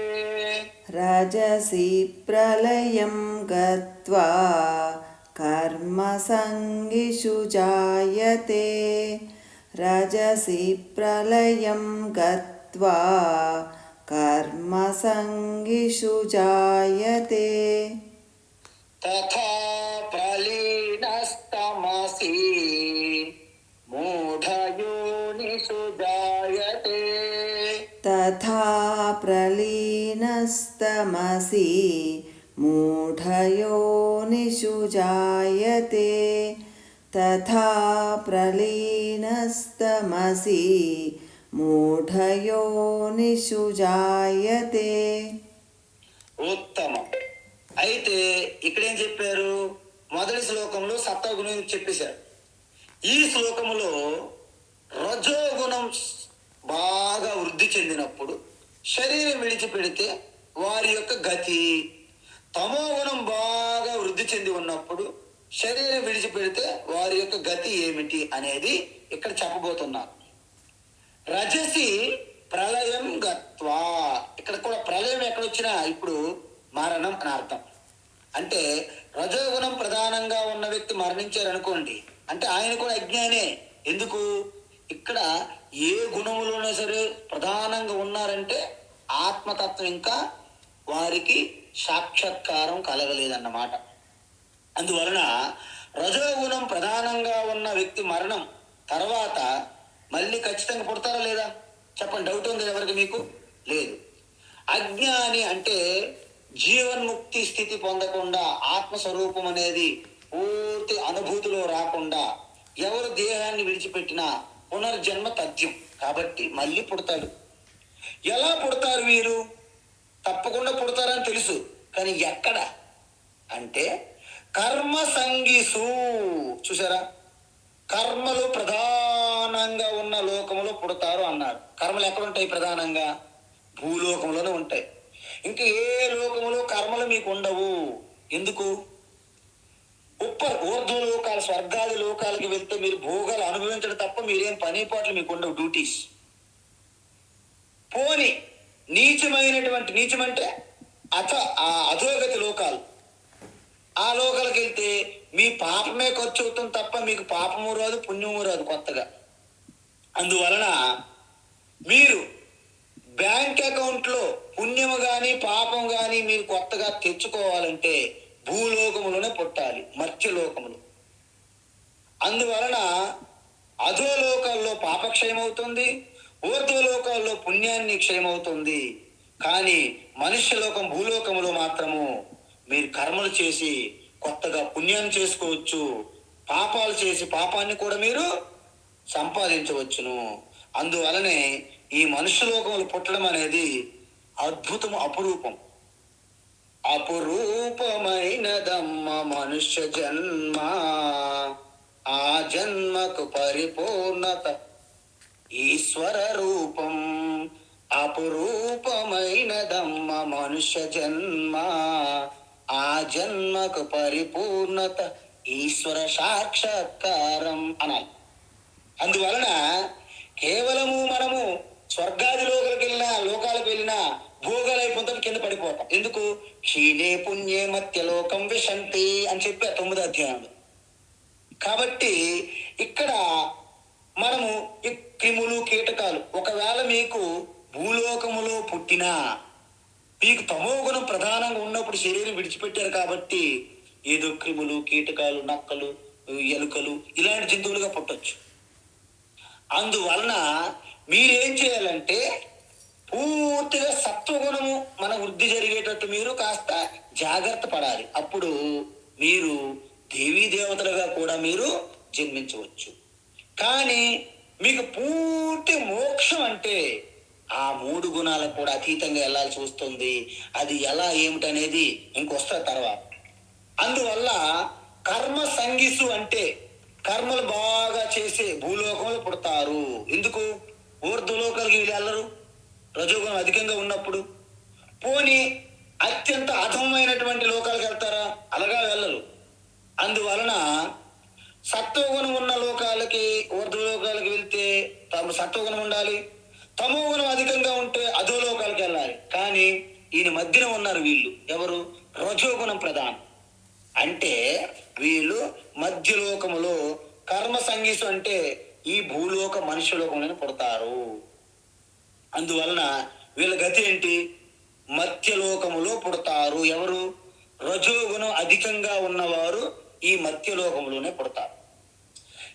రజసి ప్రళయం గత్వా కర్మసంగిషు జాయతే రజసి ప్రళయం గత్వా కర్మసంగిషు జాయతే తథా ప్రలీనస్తమసి మూఢయోనిషు జాయతే తథా ప్రలీనస్తమసి మూఢయోనిషు జాయతే తథా ప్రలీనస్తమసి మూఢయోనిషు జాయతే. ఉత్తమం. అయితే ఇక్కడేం చెప్పారు? మొదటి శ్లోకంలో సత్వగుణం చెప్పేశారు. ఈ శ్లోకములో రజోగుణం బాగా వృద్ధి చెందినప్పుడు శరీరం విడిచిపెడితే వారి యొక్క గతి, తమోగుణం బాగా వృద్ధి చెంది ఉన్నప్పుడు శరీరం విడిచిపెడితే వారి యొక్క గతి ఏమిటి అనేది ఇక్కడ చెప్పబోతున్నారు. రజసి ప్రళయం గత్వా, ఇక్కడ కూడా ప్రళయం ఎక్కడొచ్చినా ఇప్పుడు మరణం అని అర్థం. అంటే రజోగుణం ప్రధానంగా ఉన్న వ్యక్తి మరణించారనుకోండి, అంటే ఆయన కూడా అజ్ఞానే. ఎందుకు? ఇక్కడ ఏ గుణములోనే సరే ప్రధానంగా ఉన్నారంటే ఆత్మతత్వం ఇంకా వారికి సాక్షాత్కారం కలగలేదన్నమాట. అందువలన రజోగుణం ప్రధానంగా ఉన్న వ్యక్తి మరణం తర్వాత మళ్ళీ ఖచ్చితంగా పుడతారా లేదా? చెప్పండి. డౌట్ ఉంది ఎవరికి? మీకు లేదు. అజ్ఞాని అంటే జీవన్ముక్తి స్థితి పొందకుండా, ఆత్మస్వరూపం అనేది పూర్తి అనుభూతిలో రాకుండా ఎవరు దేహాన్ని విడిచిపెట్టినా పునర్జన్మ తథ్యం. కాబట్టి మళ్ళీ పుడతాడు. ఎలా పుడతారు వీరు? తప్పకుండా పుడతారని తెలుసు, కానీ ఎక్కడ అంటే కర్మ సంగిసు. చూసారా? కర్మలు ప్రధానంగా ఉన్న లోకములో పుడతారు అన్నారు. కర్మలు ఎక్కడ ఉంటాయి? ప్రధానంగా భూలోకంలోనే ఉంటాయి. ఇంకా ఏ లోకములో కర్మలు మీకు ఉండవు. ఎందుకు? ఊర్ధ్వ లోకాలు, స్వర్గాది లోకాలకి వెళ్తే మీరు భోగాలు అనుభవించడం తప్ప మీరేం పని పాటలు మీకు ఉండవు, డ్యూటీస్. పోని నీచమైనటువంటి, నీచం అంటే అధోగతి లోకాలు, ఆ లోకాలకు వెళ్తే మీ పాపమే ఖర్చు అవుతుంది తప్ప మీకు పాపము రాదు, పుణ్యము రాదు కొత్తగా. అందువలన మీరు బ్యాంక్ అకౌంట్లో పుణ్యము కానీ పాపం కానీ మీరు కొత్తగా తెచ్చుకోవాలంటే భూలోకములోనే పుట్టాలి, మర్త్యలోకములు. అందువలన అధోలోకాల్లో పాపక్షయమవుతుంది, ఊర్ధ్వలోకాల్లో పుణ్యాన్ని క్షయమవుతుంది. కానీ మనుష్యలోకం, భూలోకములో మాత్రము మీరు కర్మలు చేసి కొత్తగా పుణ్యాన్ని చేసుకోవచ్చు, పాపాలు చేసి పాపాన్ని కూడా మీరు సంపాదించవచ్చును. అందువలనే ఈ మనుష్యలోకములు పుట్టడం అనేది అద్భుతము, అపురూపం. అపురూపమైనదమ్మ మనుష్య జన్మ, ఆ జన్మకు పరిపూర్ణత ఈశ్వర రూపం. అపురూపమైనదమ్మ మనుష్య జన్మ, ఆ జన్మకు పరిపూర్ణత ఈశ్వర సాక్షాత్కారం అనాలి. అందువలన కేవలము మనము స్వర్గాది లోకాలకు వెళ్ళినా భోగాలు అయిపోతాం, కింద పడిపోతాం. ఎందుకు? క్షీణే పుణ్యే మత్యలోకం విశంతి అని చెప్పి 9వ అధ్యాయంలో. కాబట్టి ఇక్కడ మనము ఈ క్రిములు, కీటకాలు ఒకవేళ మీకు భూలోకములో పుట్టినా మీకు తమోగుణం ప్రధానంగా ఉన్నప్పుడు శరీరం విడిచిపెట్టారు కాబట్టి ఏదో క్రిములు, కీటకాలు, నక్కలు, ఎలుకలు ఇలాంటి జంతువులుగా పుట్టొచ్చు. అందువలన మీరేం చేయాలంటే పూర్తిగా సత్వగుణము మన వృద్ధి జరిగేటట్టు మీరు కాస్త జాగ్రత్త పడాలి. అప్పుడు మీరు దేవీ దేవతలుగా కూడా మీరు జన్మించవచ్చు. కానీ మీకు పూర్తి మోక్షం అంటే ఆ 3 గుణాలకు కూడా అతీతంగా వెళ్ళాల్సి వస్తుంది. అది ఎలా ఏమిటనేది ఇంకొస్తా తర్వాత. అందువల్ల కర్మ సంగిసు అంటే కర్మలు బాగా చేసే భూలోకంలో పుడతారు. ఎందుకు? ఊర్ధ్వలోకాలకి వీళ్ళు వెళ్ళరు రజోగుణం అధికంగా ఉన్నప్పుడు. పోని అత్యంత అధమైనటువంటి లోకాలకు వెళ్తారా? అలాగా వెళ్ళరు. అందువలన సత్వగుణం ఉన్న లోకాలకి ఊర్ధ్వలోకాలకి వెళ్తే సత్వగుణం ఉండాలి, తమో గుణం అధికంగా ఉంటే అధోలోకాలకు వెళ్ళాలి. కానీ ఈయన మధ్యన ఉన్నారు వీళ్ళు. ఎవరు? రజోగుణం ప్రధానం. అంటే వీళ్ళు మధ్యలోకములో కర్మ సంగీసు అంటే ఈ భూలోక మనుష్యలోకంలో పుడతారు. అందువలన వీళ్ళ గతి ఏంటి? మధ్యలోకములో పుడతారు. ఎవరు? రజోగుణం అధికంగా ఉన్నవారు ఈ మధ్యలోకములోనే పుడతారు.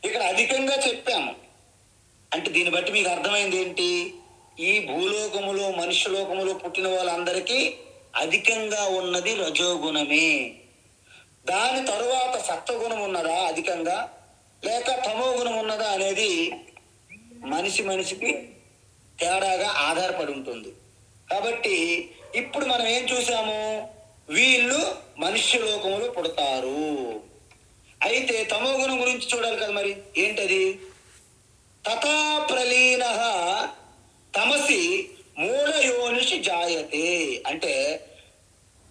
ఇక్కడ అధికంగా చెప్పాము అంటే దీన్ని బట్టి మీకు అర్థమైంది ఏంటి? ఈ భూలోకములో మనుష్యలోకములో పుట్టిన వాళ్ళందరికీ అధికంగా ఉన్నది రజోగుణమే. దాని తరువాత సత్వగుణం ఉన్నదా అధికంగా, లేక తమో గుణం ఉన్నదా అనేది మనిషికి తేడాగా ఆధారపడి ఉంటుంది. కాబట్టి ఇప్పుడు మనం ఏం చూసాము? వీళ్ళు మనుష్యలోకములో పుడతారు. అయితే తమో గుణం గురించి చూడాలి కదా, మరి ఏంటది? తథా ప్రలీన తమసి మూఢయోనిషి జాయతే అంటే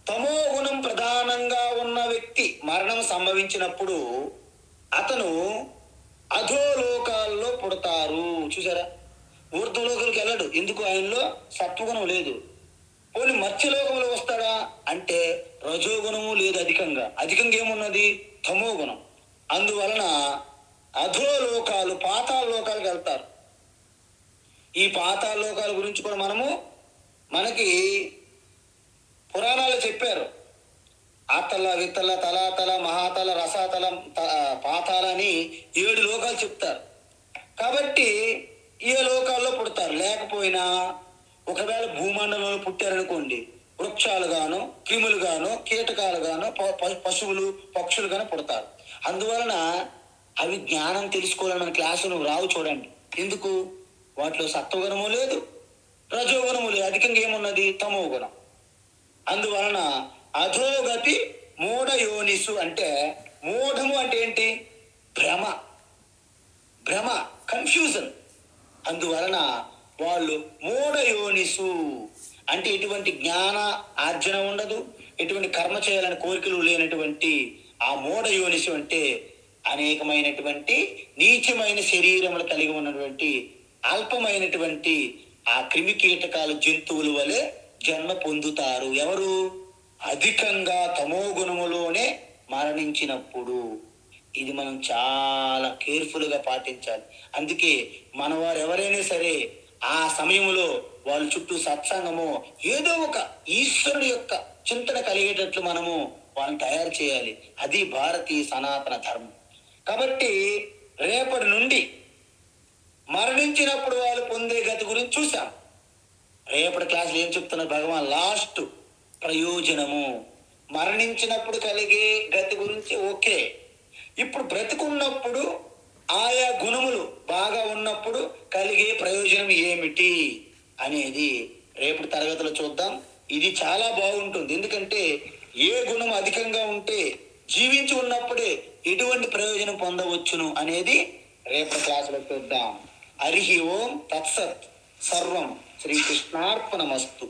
తమో గుణం ప్రధానంగా ఉన్న వ్యక్తి మరణం సంభవించినప్పుడు అతను అధోలోకాల్లో పుడతారు. చూసారా? ఊర్ధ్వలోకాలకు వెళ్ళడు. ఎందుకు? ఆయనలో సత్వగుణం లేదు. పోనీ మత్స్యలోకంలో వస్తాడా అంటే రజోగుణము లేదు. అధికంగా ఏమున్నది? తమో గుణం. అందువలన అధోలోకాలు పాతాళ లోకాలకు వెళ్తారు. ఈ పాతాళ లోకాల గురించి కూడా మనకి పురాణాలు చెప్పారు. ఆతల విత్తల తలాతల మహాతల రసాతల పాతాల అని 7 లోకాలు చెప్తారు. కాబట్టి ఏ లోకాల్లో పుడతారు. లేకపోయినా ఒకవేళ భూమండలంలో పుట్టారనుకోండి, వృక్షాలు గాను క్రిములు గాను కీటకాలు గాను పశువులు పక్షులు గాను పుడతారు. అందువలన అవి జ్ఞానం తెలుసుకోవాలని మన క్లాసులు రావు. చూడండి, ఎందుకు? వాటిలో సత్వగుణము లేదు, రజోగుణము లేదు. అధికంగా ఏమున్నది? తమో గుణం. అందువలన అధోగతి మూఢయోనిసు అంటే మూఢము అంటే ఏంటి? భ్రమ కన్ఫ్యూజన్. అందువలన వాళ్ళు మూఢయోనిసు అంటే ఎటువంటి జ్ఞాన ఆర్జన ఉండదు, ఎటువంటి కర్మ చేయాలని కోరికలు లేనటువంటి ఆ మూఢయోనిసు అంటే అనేకమైనటువంటి నీచమైన శరీరములు కలిగి ఉన్నటువంటి అల్పమైనటువంటి ఆ క్రిమి కీటకాలు జంతువుల వలె జన్మ పొందుతారు. ఎవరు? అధికంగా తమో గుణములోనే మరణించినప్పుడు. ఇది మనం చాలా కేర్ఫుల్గా పాటించాలి. అందుకే మన వారు ఎవరైనా సరే ఆ సమయంలో వాళ్ళ చుట్టూ సత్సంగము ఏదో ఒక ఈశ్వరుడు యొక్క చింతన కలిగేటట్లు మనము వాళ్ళని తయారు చేయాలి. అది భారతీయ సనాతన ధర్మం. కాబట్టి రేపటి నుండి మరణించినప్పుడు వాళ్ళు పొందే గతి గురించి చూసాం. రేపటి క్లాసులు ఏం చెప్తున్నారు భగవాన్? లాస్ట్ ప్రయోజనము. మరణించినప్పుడు కలిగే గతి గురించి ఓకే. ఇప్పుడు బ్రతికున్నప్పుడు ఆయా గుణములు బాగా ఉన్నప్పుడు కలిగే ప్రయోజనం ఏమిటి అనేది రేపటి తరగతిలో చూద్దాం. ఇది చాలా బాగుంటుంది. ఎందుకంటే ఏ గుణం అధికంగా ఉంటే జీవించి ఉన్నప్పుడే ఎటువంటి ప్రయోజనం పొందవచ్చును అనేది రేపటి క్లాసులో చూద్దాం. హరి ఓం తత్సత్. సర్వం శ్రీకృష్ణార్పణమస్తు.